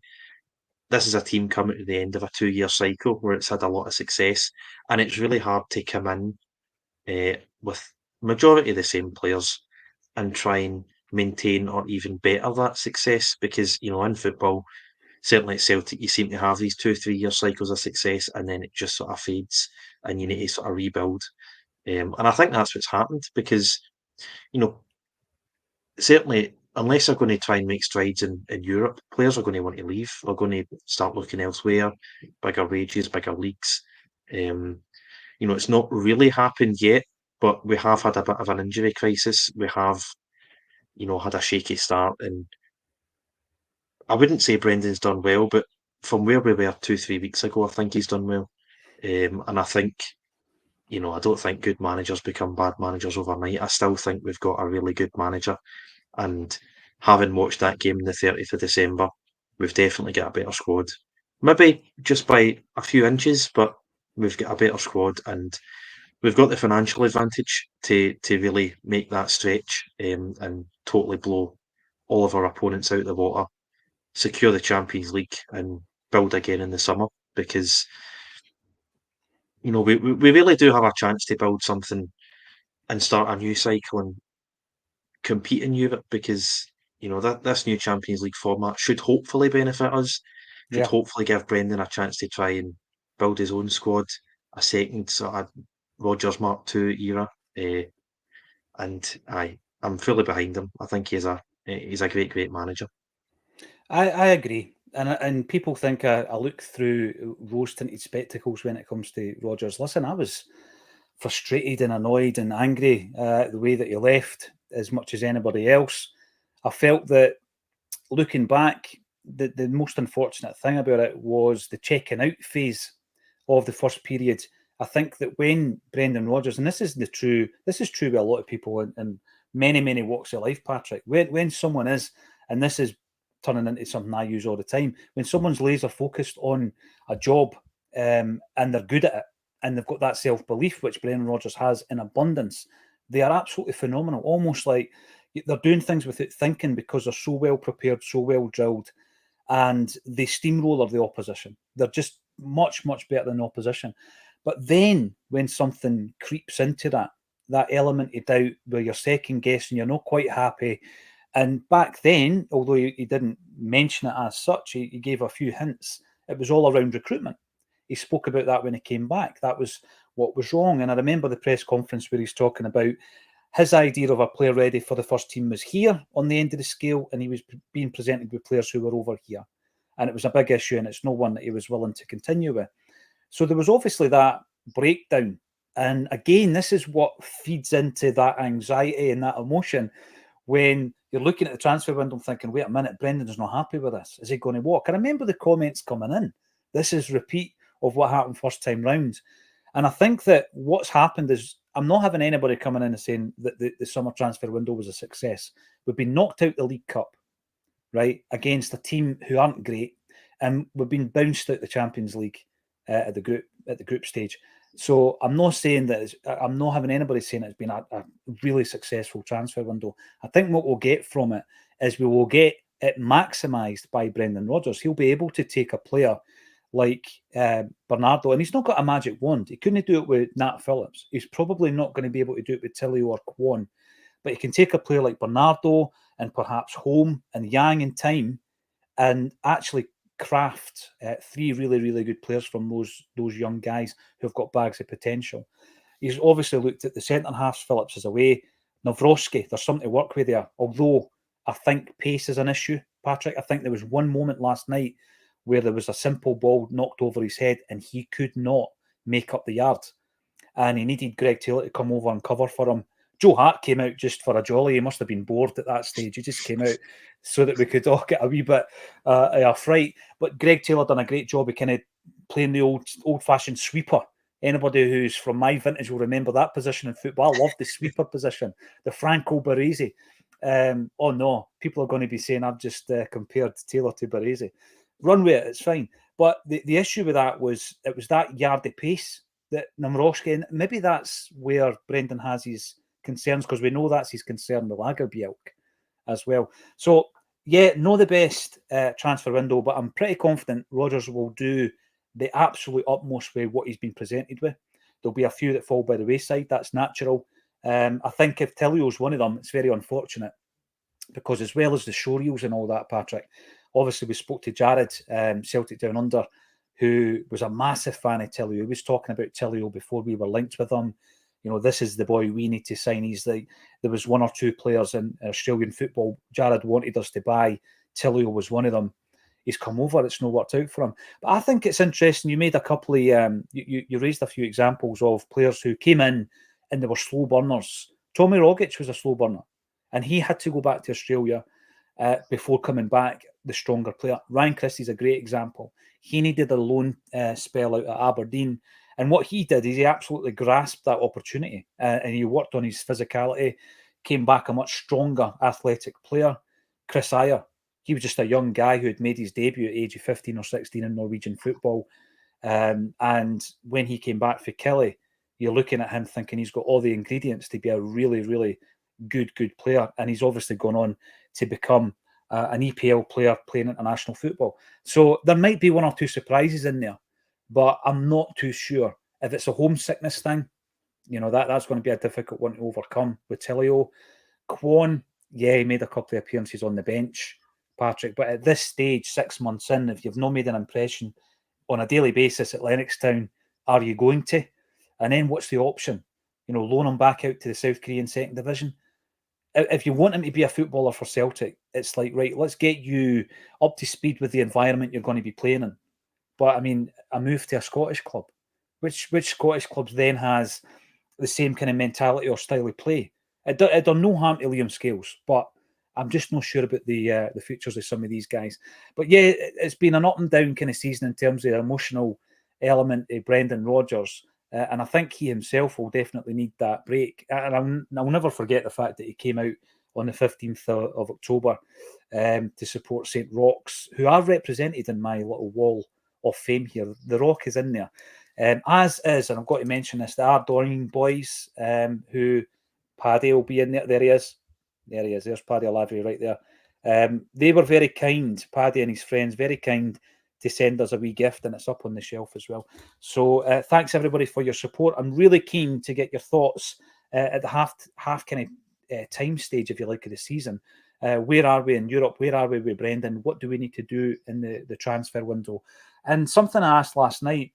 this is a team coming to the end of a 2-year cycle where it's had a lot of success, and it's really hard to come in with majority of the same players and try and maintain or even better that success, because in football, certainly at Celtic, you seem to have these 2-3 year cycles of success and then it just sort of fades and you need to sort of rebuild. And I think that's what's happened because, you know, certainly unless they're going to try and make strides in Europe, players are going to want to leave. They're going to start looking elsewhere, bigger wages, bigger leagues. It's not really happened yet, but we have had a bit of an injury crisis. We have, had a shaky start, and I wouldn't say Brendan's done well, but from where we were 2-3 weeks ago, I think he's done well. And I think, I don't think good managers become bad managers overnight. I still think we've got a really good manager. And having watched that game on the 30th of December, we've definitely got a better squad. Maybe just by a few inches, but we've got a better squad and we've got the financial advantage to really make that stretch and totally blow all of our opponents out of the water, secure the Champions League and build again in the summer because we really do have a chance to build something and start a new cycle and compete in Europe because that this new Champions League format should hopefully benefit us, should Yeah. hopefully give Brendan a chance to try and build his own squad, a second sort of Rodgers Mark II era. And I'm fully behind him. I think he's a great manager. I agree. And people think I look through rose-tinted spectacles when it comes to Rodgers. Listen, I was frustrated and annoyed and angry the way that he left as much as anybody else. I felt that looking back, the most unfortunate thing about it was the checking out phase of the first period. I think that when Brendan Rodgers, and this is true with a lot of people in many walks of life, Patrick, when someone is, and this is turning into something I use all the time, when someone's laser focused on a job and they're good at it, and they've got that self-belief, which Brendan Rodgers has in abundance, they are absolutely phenomenal, almost like they're doing things without thinking because they're so well prepared, so well drilled, and they steamroller the opposition. They're just much better than the opposition. But then when something creeps into that element of doubt where you're second guessing, you're not quite happy. And back then, although he didn't mention it as such, he gave a few hints. It was all around recruitment. He spoke about that when he came back. That was what was wrong. And I remember the press conference where he's talking about his idea of a player ready for the first team was here on the end of the scale, and he was being presented with players who were over here. And it was a big issue, and it's no one that he was willing to continue with. So there was obviously that breakdown. And again, this is what feeds into that anxiety and that emotion when you're looking at the transfer window and thinking, wait a minute, Brendan's not happy with this. Is he going to walk? I remember the comments coming in. This is repeat of what happened first time round. And I think that what's happened is I'm not having anybody coming in and saying that the summer transfer window was a success. We've been knocked out the League Cup, right, against a team who aren't great, and we've been bounced out the Champions League at the group stage. So I'm not saying that I'm not having anybody saying it's been a really successful transfer window. I think what we'll get from it is we will get it maximised by Brendan Rodgers. He'll be able to take a player like Bernardo, and he's not got a magic wand. He couldn't do it with Nat Phillips. He's probably not going to be able to do it with Tilly or Kwon. But he can take a player like Bernardo and perhaps Home and Yang in time and actually craft three really good players from those young guys who've got bags of potential. He's obviously looked at the centre halves. Phillips is away. Nawrocki, there's something to work with there. Although I think pace is an issue, Patrick. I think there was one moment last night where there was a simple ball knocked over his head and he could not make up the yard. And he needed Greg Taylor to come over and cover for him. Joe Hart came out just for a jolly. He must have been bored at that stage. He just came out so that we could all get a wee bit of a fright. But Greg Taylor done a great job of kind of playing the old-fashioned sweeper. Anybody who's from my vintage will remember that position in football. I loved the sweeper position, the Franco Baresi. oh no, people are going to be saying I've just compared Taylor to Baresi. Run with it, it's fine. But the issue with that was it was that yardie pace that Namroshki, and maybe that's where Brendan has his concerns, because we know that's his concern with Lagerbielk as well. So, yeah, not the best transfer window, but I'm pretty confident Rodgers will do the absolute utmost with what he's been presented with. There'll be a few that fall by the wayside. That's natural. I think if Tillio's one of them, it's very unfortunate because, as well as the showreels and all that, Patrick, obviously we spoke to Jared, Celtic Down Under, who was a massive fan of Tillio. He was talking about Tillio before we were linked with him. You know, this is the boy we need to sign. He's like, there was one or two players in Australian football Jared wanted us to buy. Tillio was one of them. He's come over. It's not worked out for him. But I think it's interesting. You made a couple of, you raised a few examples of players who came in and they were slow burners. Tommy Rogic was a slow burner, and he had to go back to Australia before coming back, the stronger player. Ryan Christie's a great example. He needed a loan spell out at Aberdeen. And what he did is he absolutely grasped that opportunity and he worked on his physicality, came back a much stronger athletic player. Chris Ayer, he was just a young guy who had made his debut at age of 15 or 16 in Norwegian football. And when he came back for Kelly, you're looking at him thinking he's got all the ingredients to be a really, really good player. And he's obviously gone on to become an EPL player playing international football. So there might be one or two surprises in there, but I'm not too sure. If it's a homesickness thing, you know, that's going to be a difficult one to overcome with Tillio. Kwon, yeah, he made a couple of appearances on the bench, Patrick, but at this stage, 6 months in, if you've not made an impression on a daily basis at Lennoxtown, are you going to? And then what's the option? You know, loan him back out to the South Korean second division. If you want him to be a footballer for Celtic, it's like, right, let's get you up to speed with the environment you're going to be playing in. But I mean, a move to a Scottish club, which Scottish clubs then has the same kind of mentality or style of play? It done no harm to Liam Scales, but I'm just not sure about the futures of some of these guys. But yeah, it's been an up and down kind of season in terms of the emotional element of Brendan Rodgers. And I think he himself will definitely need that break. And I'll never forget the fact that he came out on the 15th of October to support St. Roch's, who I've represented in my little wall of fame here. The Rock is in there. As is, and I've got to mention this, the Ardorning boys, who Paddy will be in there. There he is. There he is. There's Paddy Lavery right there. They were very kind, Paddy and his friends, very kind to send us a wee gift, and it's up on the shelf as well. So thanks everybody for your support. I'm really keen to get your thoughts at the half kind of time stage, if you like, of the season. Where are we in Europe? Where are we with Brendan? What do we need to do in the transfer window? And something I asked last night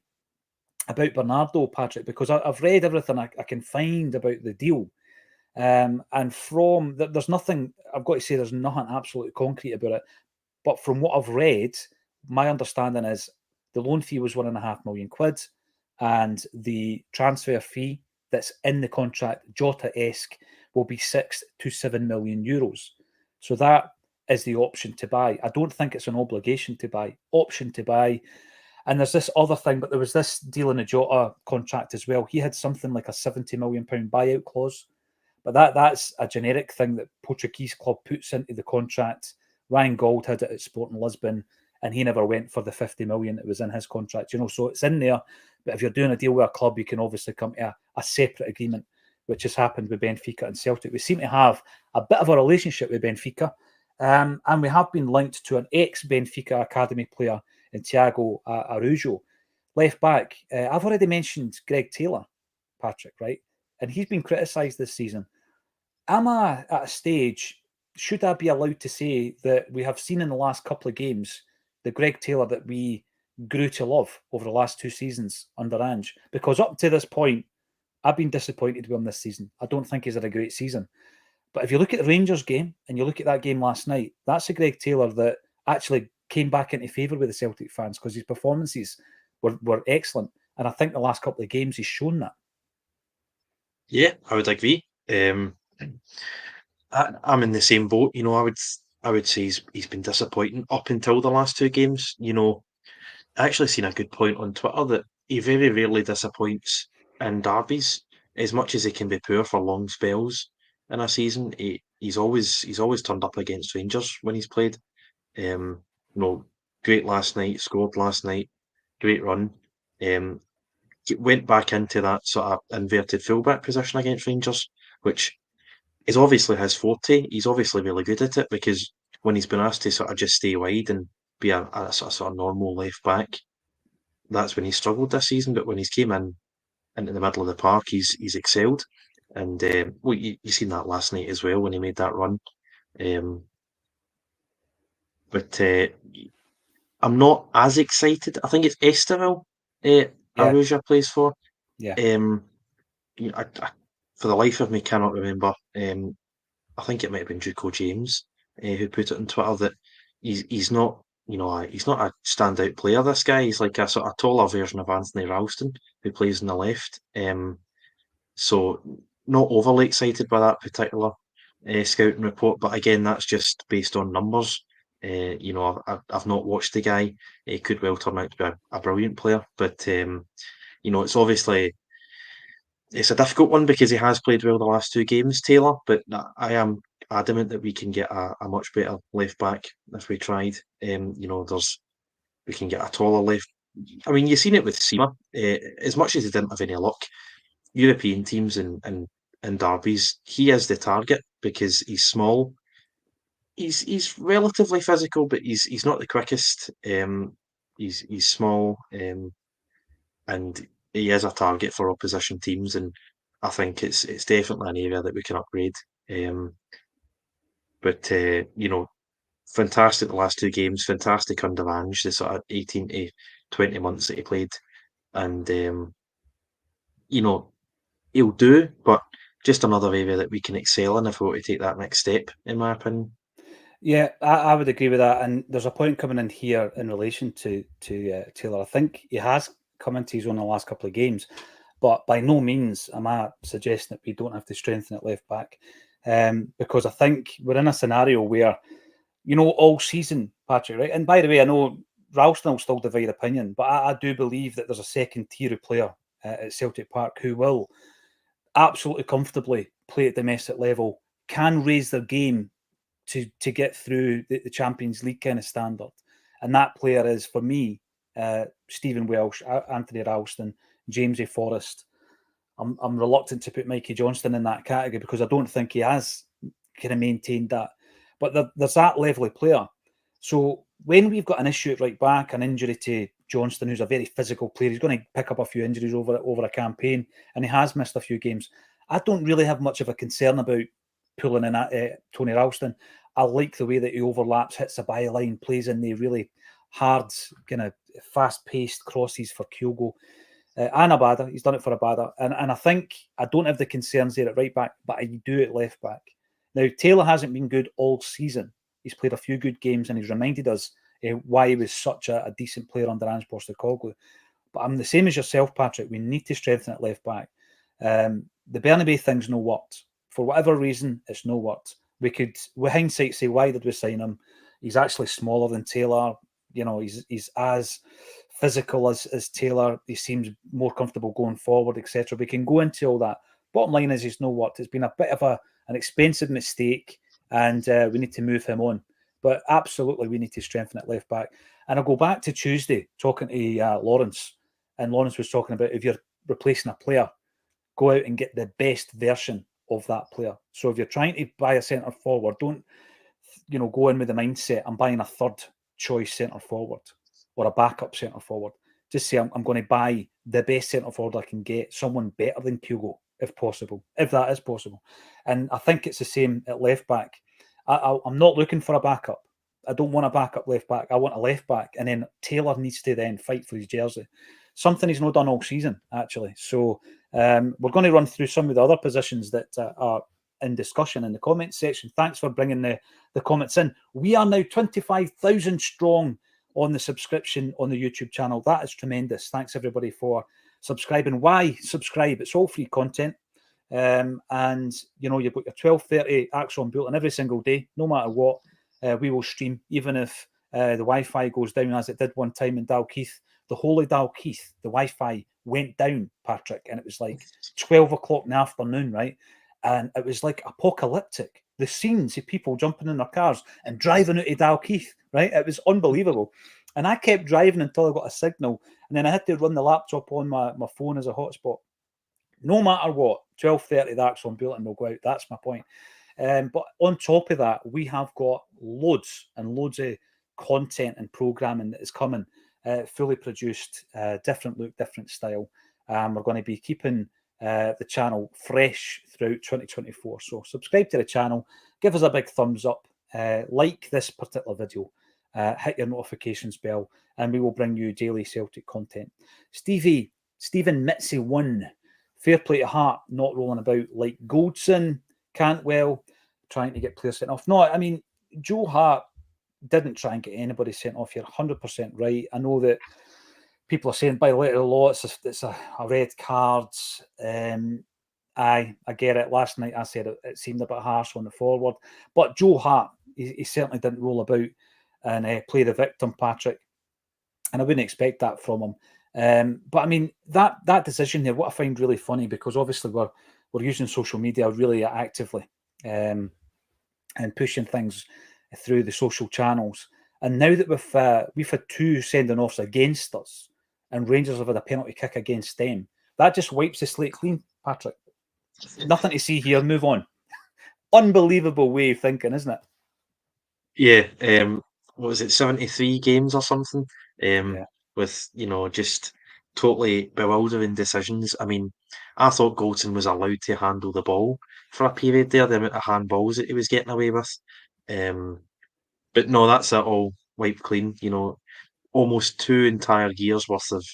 about Bernardo, Patrick, because I've read everything I can find about the deal. And from there's nothing, I've got to say, there's nothing absolutely concrete about it. But from what I've read, my understanding is the loan fee was £1.5 million, and the transfer fee that's in the contract, Jota-esque, will be €6 to €7 million. So that is the option to buy. I don't think it's an obligation to buy, option to buy. And there's this other thing, but there was this deal in the Jota contract as well. He had something like a £70 million buyout clause, but that's a generic thing that Portuguese club puts into the contract. Ryan Gauld had it at Sporting Lisbon, and he never went for the 50 million that was in his contract. You know, so it's in there. But if you're doing a deal with a club, you can obviously come to a separate agreement, which has happened with Benfica and Celtic. We seem to have a bit of a relationship with Benfica, and we have been linked to an ex-Benfica academy player in Thiago Araújo, left back. I've already mentioned Greg Taylor, Patrick, right? And he's been criticised this season. Am I at a stage, should I be allowed to say that we have seen in the last couple of games the Greg Taylor that we grew to love over the last 2 seasons under Ange? Because up to this point, I've been disappointed with him this season. I don't think he's had a great season. But if you look at the Rangers game and you look at that game last night, that's a Greg Taylor that actually came back into favour with the Celtic fans because his performances were excellent. And I think the last couple of games he's shown that. Yeah, I would agree. I'm in the same boat. You know, I would say he's been disappointing up until the last 2 games. You know, I actually seen a good point on Twitter that he very rarely disappoints in derbies as much as he can be poor for long spells. in a season. He's always turned up against Rangers when he's played. Great last night, scored last night, great run. Went back into that sort of inverted fullback position against Rangers, which is obviously his forte. He's obviously really good at it, because when he's been asked to sort of just stay wide and be a sort of normal left back, that's when he struggled this season. But when he's came into the middle of the park, he's excelled. And you seen that last night as well when he made that run. But I'm not as excited. I think it's Estoril Aruja plays for. Yeah. For the life of me, cannot remember. I think it might have been Juco James who put it on Twitter that he's not, he's not a standout player. This guy, he's like a sort of taller version of Anthony Ralston who plays on the left. So not overly excited by that particular scouting report, but again, that's just based on numbers. I've not watched the guy. He could well turn out to be a brilliant player, but it's obviously it's a difficult one because he has played well the last two games, Taylor. But I am adamant that we can get a much better left back if we tried. We can get a taller left. I mean, you've seen it with Sima. As much as he didn't have any luck, European teams and derbies, he is the target because he's small. He's relatively physical, but he's not the quickest. He's small, and he is a target for opposition teams. And I think it's definitely an area that we can upgrade. But fantastic the last two games. Fantastic under Ange, the sort of 18 to 20 months that he played, and he'll do, but just another area that we can excel in if we want to take that next step, in my opinion. Yeah, I would agree with that. And there's a point coming in here in relation to Taylor. I think he has come into his own in the last couple of games, but by no means am I suggesting that we don't have to strengthen at left back, because I think we're in a scenario where, all season, Patrick, right? And by the way, I know Ralston will still divide opinion, but I do believe that there's a second tier of player at Celtic Park who will absolutely comfortably play at domestic level, can raise their game to get through the Champions League kind of standard. And that player is, for me, Stephen Welsh, Anthony Ralston, James A. Forrest. I'm reluctant to put Mikey Johnston in that category because I don't think he has kind of maintained that. But there's that level of player. So when we've got an issue at right back, an injury to Johnston, who's a very physical player, he's going to pick up a few injuries over a campaign, and he has missed a few games. I don't really have much of a concern about pulling in Tony Ralston. I like the way that he overlaps, hits the byline, plays in the really hard, kind of fast-paced crosses for Kyogo. And Abada, he's done it for Abada. And I think I don't have the concerns there at right back, but I do at left back. Now, Taylor hasn't been good all season. He's played a few good games and he's reminded us why he was such a decent player under Ange Postecoglou. But I'm the same as yourself, Patrick. We need to strengthen at left back. The Bernabeu thing's no worked. For whatever reason, it's no worked. We could, with hindsight, say, why did we sign him? He's actually smaller than Taylor. He's as physical as Taylor. He seems more comfortable going forward, etc. We can go into all that. Bottom line is he's no worked. It's been a bit of an expensive mistake, and we need to move him on. But absolutely, we need to strengthen at left back. And I'll go back to Tuesday, talking to Lawrence. And Lawrence was talking about if you're replacing a player, go out and get the best version of that player. So if you're trying to buy a centre forward, don't go in with the mindset I'm buying a third choice centre forward or a backup centre forward. Just say I'm going to buy the best centre forward I can get, someone better than Kyogo, if possible, if that is possible. And I think it's the same at left back. I'm not looking for a backup. I don't want a backup left back. I want a left back, and then Taylor needs to then fight for his jersey. Something he's not done all season, actually. So we're going to run through some of the other positions that are in discussion in the comments section. Thanks for bringing the comments in. We are now 25,000 strong on the subscription on the YouTube channel. That is tremendous. Thanks, everybody, for subscribing. Why subscribe? It's all free content. And, you've got your 12:30 Acsom bulletin every single day, no matter what. We will stream, even if the Wi-Fi goes down, as it did one time in Dalkeith. The whole of Dalkeith, the Wi-Fi went down, Patrick, and it was like 12 o'clock in the afternoon, right? and it was like apocalyptic. The scenes of people jumping in their cars and driving out of Dalkeith, right? It was unbelievable. And I kept driving until I got a signal, and then I had to run the laptop on my phone as a hotspot. No matter what, 12:30 the Acsom bulletin will go out. That's my point. But on top of that, we have got loads and loads of content and programming that is coming, fully produced, different look, different style. We're going to be keeping the channel fresh throughout 2024. So subscribe to the channel, give us a big thumbs up, like this particular video, hit your notifications bell, and we will bring you daily Celtic content. Stephen Mitzi 1, fair play to Hart, not rolling about like Goldson, Cantwell, trying to get players sent off. No, I mean, Joe Hart didn't try and get anybody sent off. You're 100% right. I know that people are saying by letter of law it's a red card. I get it. Last night I said it seemed a bit harsh on the forward, but Joe Hart, he certainly didn't roll about and play the victim, Patrick, and I wouldn't expect that from him. But I mean, that decision there, what I find really funny, because obviously we're using social media really actively and pushing things through the social channels. And now that we've had 2 sending offs against us, and Rangers have had a penalty kick against them, that just wipes the slate clean, Patrick. Nothing to see here. Move on. Unbelievable way of thinking, isn't it? Yeah. What was it, 73 games or something? Yeah. With, just totally bewildering decisions. I mean, I thought Goldson was allowed to handle the ball for a period there, the amount of handballs that he was getting away with. But no, that's it all wiped clean. Almost 2 entire years worth of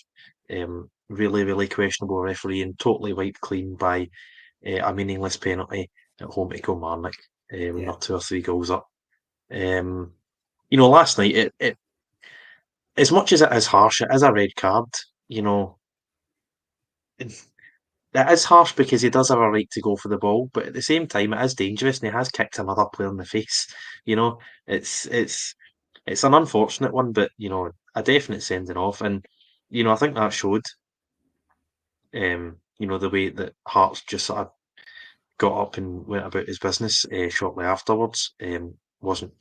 really, really questionable refereeing, totally wiped clean by a meaningless penalty at home to Kilmarnock when they're 2 or 3 goals up. Last night, it as much as it is harsh, it is a red card. It is harsh because he does have a right to go for the ball, but at the same time, it is dangerous, and he has kicked another player in the face. It's an unfortunate one, but a definite sending off, and I think that showed. The way that Hearts just sort of got up and went about his business shortly afterwards. Wasn't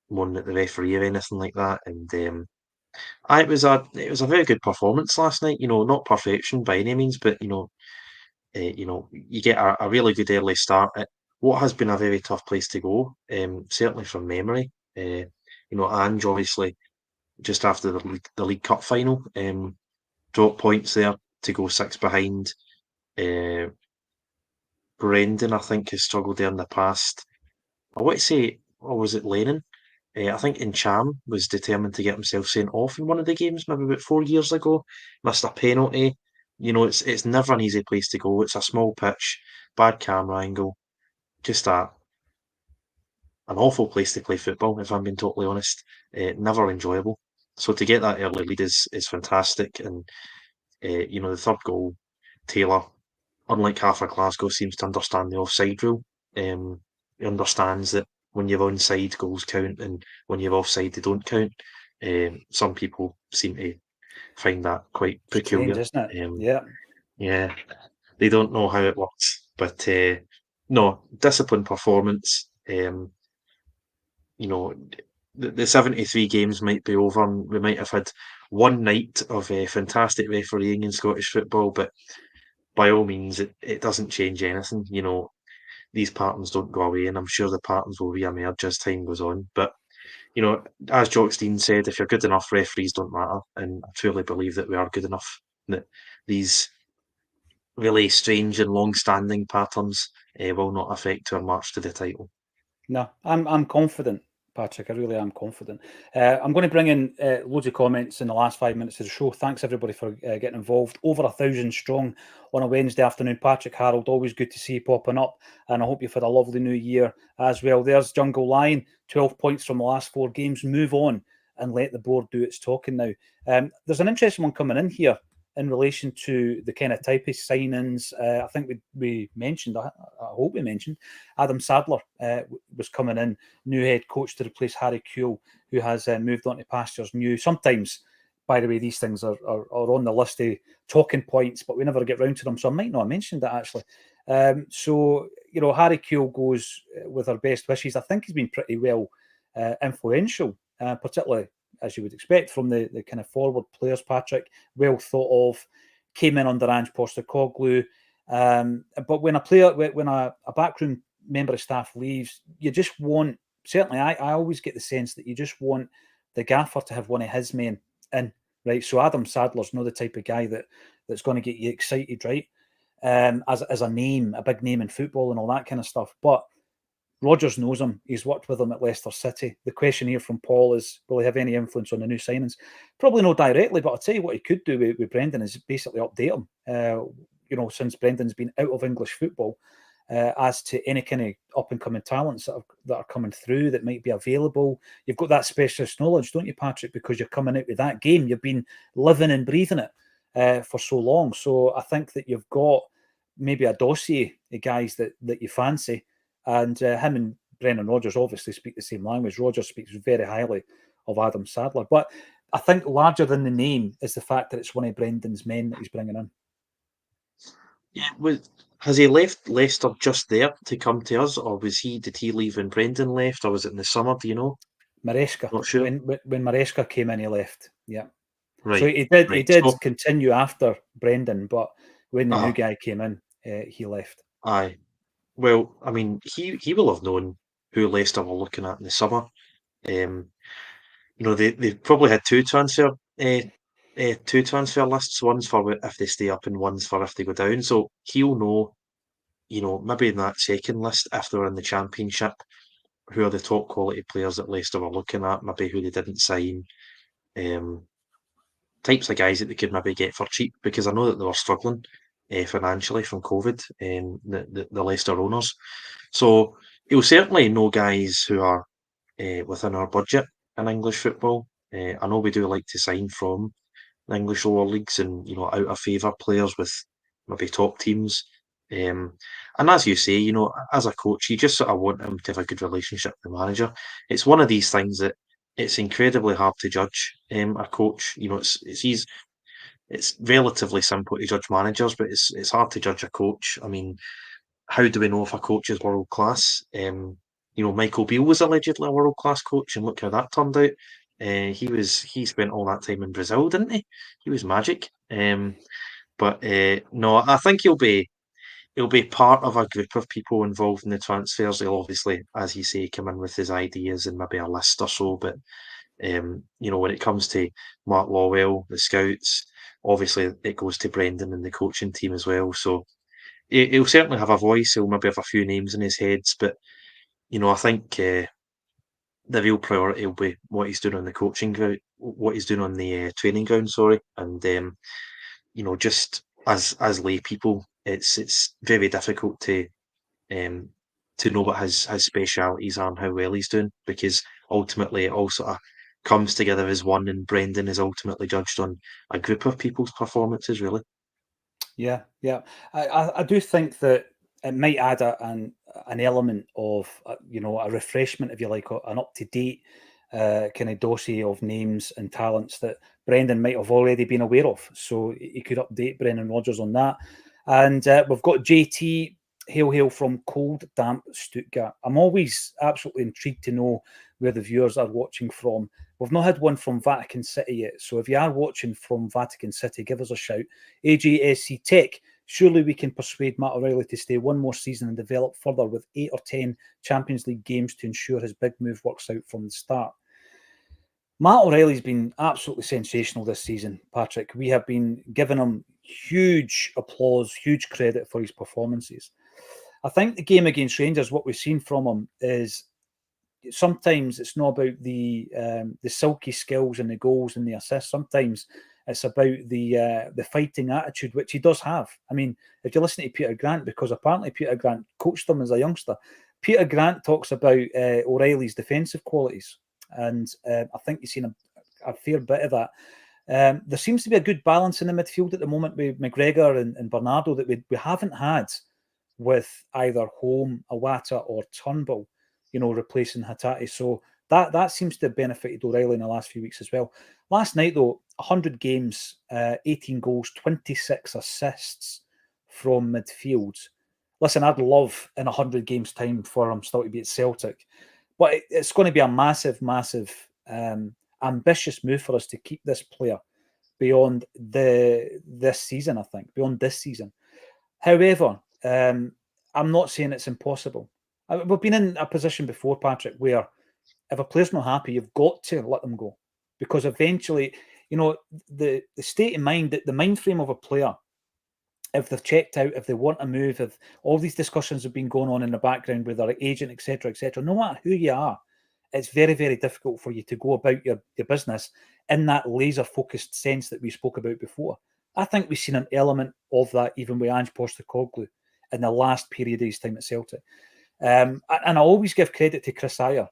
moaning at the referee or anything like that, and it was a very good performance last night. Not perfection by any means, but you get a really good early start at what has been a very tough place to go. Certainly from memory. Ange obviously just after the League Cup final, dropped points there to go 6 behind. Brendan, I think, has struggled there in the past. I want to say, or was it Lennon? I think Incham was determined to get himself sent off in one of the games, maybe about 4 years ago. Missed a penalty. It's never an easy place to go. It's a small pitch, bad camera angle, just an awful place to play football, if I'm being totally honest. Never enjoyable. So to get that early lead is fantastic. And, the third goal, Taylor, unlike half of Glasgow, seems to understand the offside rule. He understands that when you're onside, goals count, and when you're offside, they don't count. Some people seem to find that quite Strange, peculiar. isn't it? Yeah, they don't know how it works. But no, disciplined performance. The 73 games might be over, and we might have had one night of fantastic refereeing in Scottish football, but by all means, it doesn't change anything. These patterns don't go away, and I'm sure the patterns will re-emerge as time goes on. But, as Jockstein said, if you're good enough, referees don't matter. And I truly believe that we are good enough, that these really strange and long-standing patterns will not affect our march to the title. No, I'm confident, Patrick. I really am confident. I'm going to bring in loads of comments in the last 5 minutes of the show. Thanks everybody for getting involved. Over 1,000 strong on a Wednesday afternoon. Patrick, Harold, always good to see you popping up, and I hope you've had a lovely new year as well. There's Jungle Lion, 12 points from the last 4 games. Move on and let the board do its talking now. There's an interesting one coming in here in relation to the kind of type of signings. I think we mentioned, I hope we mentioned, Adam Sadler was coming in, new head coach to replace Harry Kewell, who has moved on to pastures new. Sometimes, by the way, these things are on the list of talking points, but we never get round to them, so I might not have mentioned that actually. So, Harry Kewell goes with our best wishes. I think he's been pretty well influential, particularly, as you would expect, from the kind of forward players, Patrick, well thought of, came in under Ange Postecoglou. But when a backroom member of staff leaves, you just want, certainly I always get the sense that you just want the gaffer to have one of his men in, right? So Adam Sadler's not the type of guy that's going to get you excited, right? As a name, a big name in football and all that kind of stuff. But Rodgers knows him. He's worked with him at Leicester City. The question here from Paul is, will he have any influence on the new signings? Probably not directly, but I'll tell you what he could do with Brendan is basically update him, since Brendan's been out of English football, as to any kind of up-and-coming talents that are coming through that might be available. You've got that specialist knowledge, don't you, Patrick, because you're coming out with that game. You've been living and breathing it for so long. So I think that you've got maybe a dossier of guys that you fancy. And him and Brendan Rodgers obviously speak the same language. Rodgers speaks very highly of Adam Sadler. But I think larger than the name is the fact that it's one of Brendan's men that he's bringing in. Yeah, has he left Leicester just there to come to us, or did he leave when Brendan left, or was it in the summer? Do you know? Maresca. Not sure. When Maresca came in, he left. Yeah. So Right. he did So, continue after Brendan, but when the new uh, guy came in, he left. aye. Well, I mean, he will have known who Leicester were looking at in the summer. Um, they probably had two transfer lists. One's for if they stay up, and one's for if they go down. So he'll know, maybe in that second list, if they're in the Championship, who are the top quality players that Leicester were looking at, maybe who they didn't sign, types of guys that they could maybe get for cheap, because I know that they were struggling financially from COVID, the Leicester owners. So he'll certainly know guys who are within our budget in English football. I know we do like to sign from the English lower leagues and out of favour players with maybe top teams. And as you say, as a coach, you just sort of want him to have a good relationship with the manager. It's one of these things that it's incredibly hard to judge a coach. It's relatively simple to judge managers, but it's hard to judge a coach. I mean, how do we know if a coach is world class? Michael Beale was allegedly a world class coach, and look how that turned out. He spent all that time in Brazil, didn't he? He was magic. But no, I think he'll be part of a group of people involved in the transfers. He'll obviously, as you say, come in with his ideas and maybe a list or so. But when it comes to Mark Lawwell, the scouts, obviously it goes to Brendan and the coaching team as well. So he'll certainly have a voice. He'll maybe have a few names in his heads, but I think the real priority will be what he's doing on the coaching ground, what he's doing on the training ground. Sorry, and just as lay people, it's very difficult to know what his specialities are and how well he's doing, because ultimately it all sort of comes together as one, and Brendan is ultimately judged on a group of people's performances, really. Yeah. I do think that it might add an element of a refreshment, if you like, an up to date kind of dossier of names and talents that Brendan might have already been aware of. So he could update Brendan Rodgers on that. And we've got JT. Hail from cold, damp Stuttgart. I'm always absolutely intrigued to know where the viewers are watching from. We've not had one from Vatican City yet, so if you are watching from Vatican City, give us a shout. AGSC Tech, surely we can persuade Matt O'Reilly to stay one more season and develop further with 8 or 10 Champions League games to ensure his big move works out from the start. Matt O'Reilly's been absolutely sensational this season, Patrick. We have been giving him huge applause, huge credit for his performances. I think the game against Rangers, what we've seen from him is sometimes it's not about the silky skills and the goals and the assists. Sometimes it's about the fighting attitude, which he does have. I mean, if you listen to Peter Grant, because apparently Peter Grant coached him as a youngster, Peter Grant talks about O'Reilly's defensive qualities, and I think you've seen a fair bit of that. There seems to be a good balance in the midfield at the moment with McGregor and Bernardo that we haven't had with either Home, Awata, or Turnbull, replacing Hatate. So that seems to have benefited O'Reilly in the last few weeks as well. Last night, though, 100 games, 18 goals, 26 assists from midfield. listen, I'd love in 100 games' time for him still to be at Celtic, but it's going to be a massive, massive, ambitious move for us to keep this player beyond this season. I think beyond this season. However, I'm not saying it's impossible. We've been in a position before, Patrick, where if a player's not happy, you've got to let them go, because eventually, the state of mind, the mind frame of a player, if they've checked out, if they want to move, if all these discussions have been going on in the background with their agent, etc., no matter who you are, it's very, very difficult for you to go about your business in that laser focused sense that we spoke about before. I think we've seen an element of that even with Ange Postecoglou in the last period of his time at Celtic. And I always give credit to Chris Ayer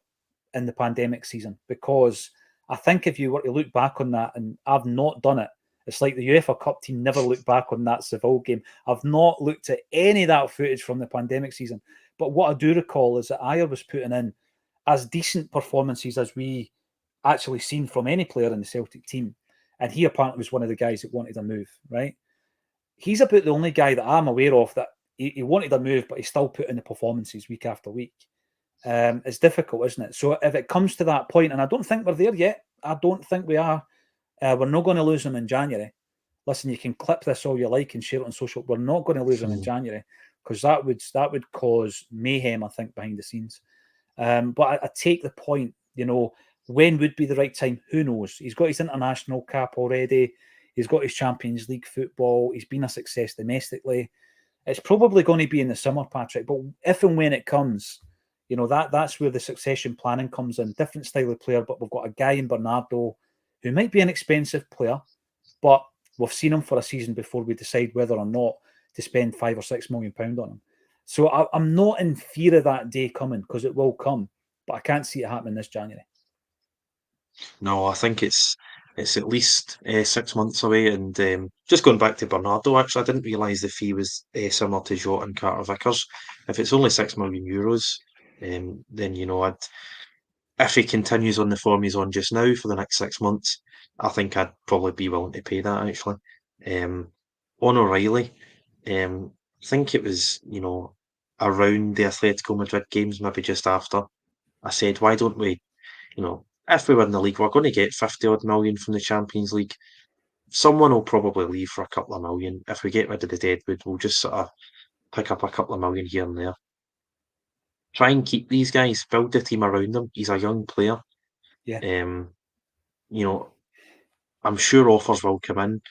in the pandemic season, because I think if you were to look back on that, and I've not done it, it's like the UEFA Cup team never looked back on that Seville game. I've not looked at any of that footage from the pandemic season. But what I do recall is that Ayer was putting in as decent performances as we actually seen from any player in the Celtic team. And he apparently was one of the guys that wanted a move, right? He's about the only guy that I'm aware of that he wanted a move, but he still put in the performances week after week. It's difficult, isn't it? So if it comes to that point, and I don't think we're there yet, I don't think we are. We're not going to lose him in January. Listen, you can clip this all you like and share it on social. We're not going to lose him in January, because that would cause mayhem, I think, behind the scenes. But I take the point. When would be the right time? Who knows? He's got his international cap already. He's got his Champions League football. He's been a success domestically. It's probably going to be in the summer, Patrick. But if and when it comes, that's where the succession planning comes in. Different style of player, but we've got a guy in Bernardo who might be an expensive player, but we've seen him for a season before we decide whether or not to spend £5 or £6 million on him. So I'm not in fear of that day coming, because it will come, but I can't see it happening this January. No, I think it's at least 6 months away. And just going back to Bernardo, actually, I didn't realise the fee was similar to Jota and Carter Vickers. If it's only €6 million, then if he continues on the form he's on just now for the next 6 months, I think I'd probably be willing to pay that, actually. On O'Reilly, I think it was around the Atletico Madrid games, maybe just after, I said, why don't we, if we win the league, we're going to get 50 odd million from the Champions League. Someone will probably leave for a couple of million. If we get rid of the deadwood, we'll just sort of pick up a couple of million here and there. Try and keep these guys, build the team around them. He's a young player. Yeah. I'm sure offers will come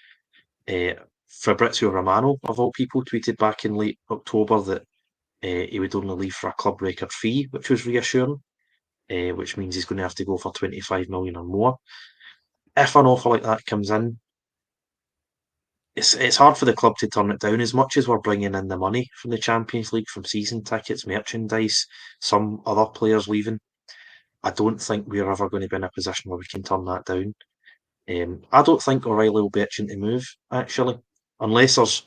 in. Fabrizio Romano, of all people, tweeted back in late October that he would only leave for a club record fee, which was reassuring. Which means he's going to have to go for 25 million or more. If an offer like that comes in, it's hard for the club to turn it down. As much as we're bringing in the money from the Champions League, from season tickets, merchandise, some other players leaving, I don't think we're ever going to be in a position where we can turn that down. I don't think O'Reilly will be itching to move, actually, unless there's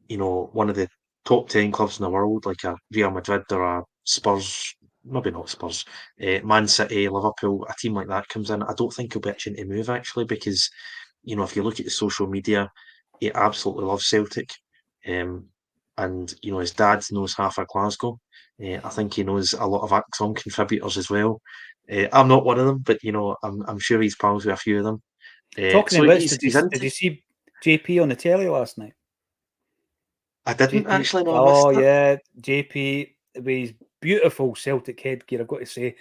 one of the top 10 clubs in the world, like a Real Madrid or a Spurs, maybe not Spurs, Man City, Liverpool, a team like that comes in. I don't think he'll be itching to move, actually, because if you look at the social media, he absolutely loves Celtic, and his dad knows half of Glasgow. I think he knows a lot of Acsom contributors as well. I'm not one of them, but I'm sure he's pals with a few of them. Talking So of which, he's did you see JP on the telly last night? I didn't JP, actually know. I missed it. yeah, JP with his beautiful Celtic headgear, I've got to say,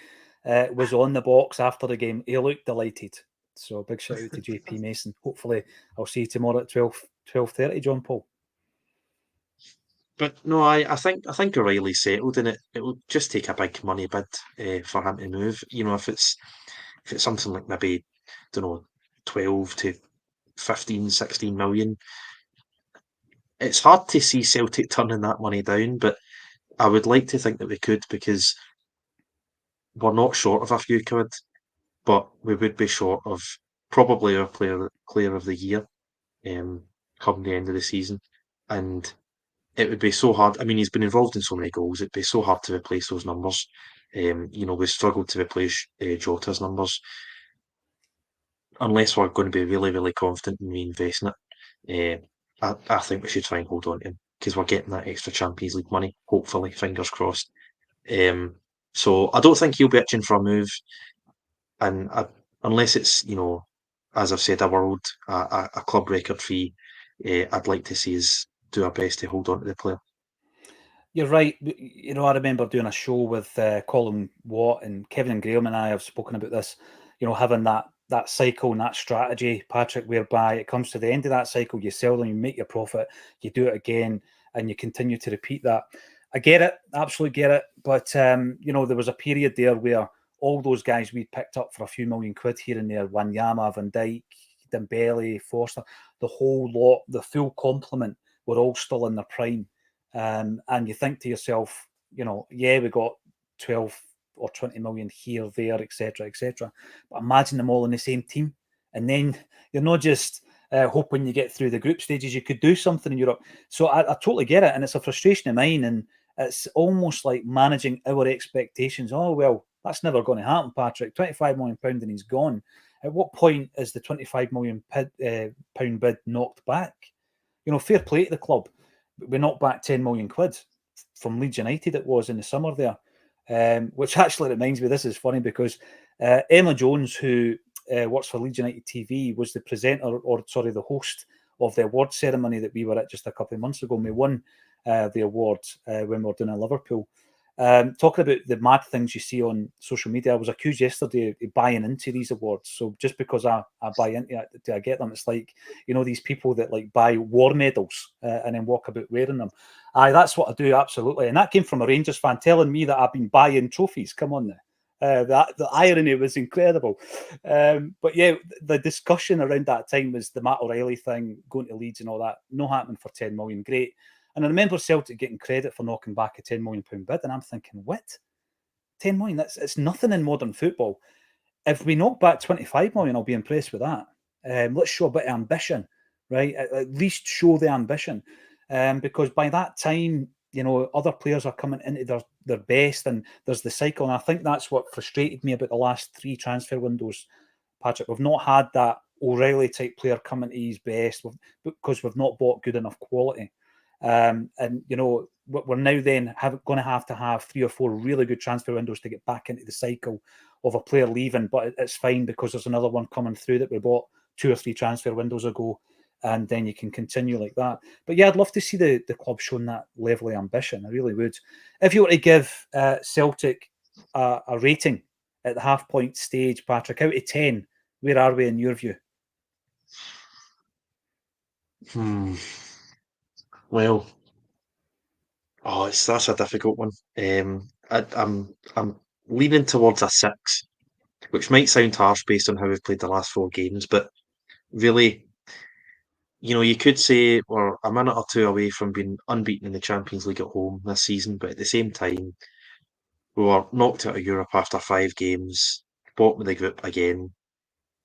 was on the box after the game. He looked delighted. So big shout out to JP Mason. Hopefully, I'll see you tomorrow at 12:30, John Paul. But no, I think O'Reilly's settled, and it will just take a big money bid for him to move. If it's something like maybe, don't know, 12 to 15, 16 million. It's hard to see Celtic turning that money down, but I would like to think that we could, because we're not short of a few quid, but we would be short of probably our player of the year come the end of the season. And it would be so hard. I mean, he's been involved in so many goals. It'd be so hard to replace those numbers. We struggled to replace Jota's numbers unless we're going to be really, really confident in reinvesting it. I think we should try and hold on to him. because we're getting that extra Champions League money, hopefully, fingers crossed. So I don't think he'll be itching for a move, and unless it's, as I've said, a club record fee, I'd like to see us do our best to hold on to the player. You're right. I remember doing a show with Colin Watt, and Kevin and Graham and I have spoken about this, having that cycle and that strategy, Patrick, whereby it comes to the end of that cycle, you sell them, you make your profit, you do it again, and you continue to repeat that. I get it, absolutely get it. But, there was a period there where all those guys we picked up for a few million quid here and there, Wanyama, Van Dijk, Dembele, Forster, the whole lot, the full complement were all still in their prime. And you think to yourself, we got 12 or 20 million here, there, etc., etc. But imagine them all in the same team. And then you're not just hoping you get through the group stages, you could do something in Europe. So I totally get it. And it's a frustration of mine. And it's almost like managing our expectations. Oh, well, that's never going to happen, Patrick. £25 million and he's gone. At what point is the £25 million pound bid knocked back? Fair play to the club. We knocked back 10 million quid from Leeds United, it was in the summer there, which actually reminds me, this is funny because Emma Jones, who works for Leeds United TV, was the the host of the award ceremony that we were at just a couple of months ago. We won the award when we were doing in Liverpool. Talking about the mad things you see on social media, I was accused yesterday of buying into these awards. So just because I buy into it, I get them. It's like, these people that like buy war medals and then walk about wearing them. Aye, that's what I do, absolutely. And that came from a Rangers fan telling me that I've been buying trophies. Come on now. The irony was incredible. But yeah, the discussion around that time was the Matt O'Reilly thing, going to Leeds and all that. No happening for 10 million, great. And I remember Celtic getting credit for knocking back a £10 million bid, and I'm thinking, what? 10 million? It's nothing in modern football. If we knock back 25 million, I'll be impressed with that. Let's show a bit of ambition, right? At least show the ambition. Because by that time, other players are coming into their best, and there's the cycle. And I think that's what frustrated me about the last 3 transfer windows, Patrick. We've not had that O'Reilly type player coming to his best because we've not bought good enough quality. And we're now then going to have 3 or 4 really good transfer windows to get back into the cycle of a player leaving. But it's fine because there's another one coming through that we bought 2 or 3 transfer windows ago, and then you can continue like that. But yeah, I'd love to see the club showing that level of ambition. I really would. If you were to give Celtic a rating at the half-point stage, Patrick, out of 10, where are we in your view? Well, that's a difficult one. I'm leaning towards a 6, which might sound harsh based on how we've played the last 4 games, but really, you could say we're a minute or 2 away from being unbeaten in the Champions League at home this season, but at the same time, we were knocked out of Europe after 5 games, bottom of the group again.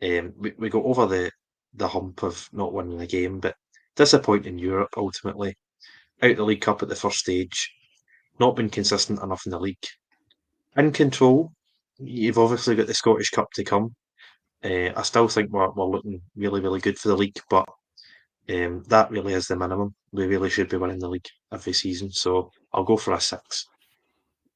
We got over the hump of not winning a game, but disappointing in Europe ultimately. Out the League Cup at the first stage, not been consistent enough in the league. In control, you've obviously got the Scottish Cup to come. I still think we're looking really, really good for the league, but that really is the minimum. We really should be winning the league every season, so I'll go for a 6.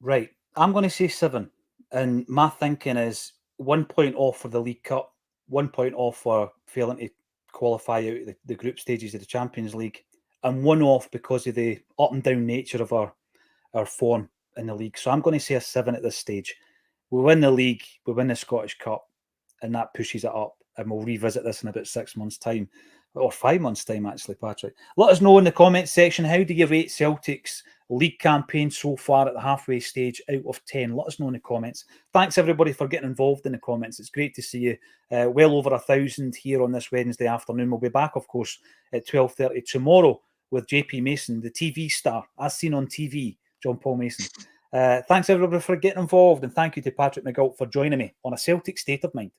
Right, I'm going to say 7, and my thinking is 1 point off for the League Cup, 1 point off for failing to qualify out of the group stages of the Champions League, and 1 off because of the up and down nature of our form in the league. So I'm going to say a 7 at this stage. We win the league, we win the Scottish Cup, and that pushes it up. And we'll revisit this in about 6 months' time, or 5 months' time, actually, Patrick. Let us know in the comments section, how do you rate Celtic's league campaign so far at the halfway stage out of 10? Let us know in the comments. Thanks, everybody, for getting involved in the comments. It's great to see you. Well over 1,000 here on this Wednesday afternoon. We'll be back, of course, at 12:30 tomorrow with JP Mason, the TV star, as seen on TV, John Paul Mason. Thanks, everybody, for getting involved, and thank you to Patrick McGill for joining me on A Celtic State of Mind.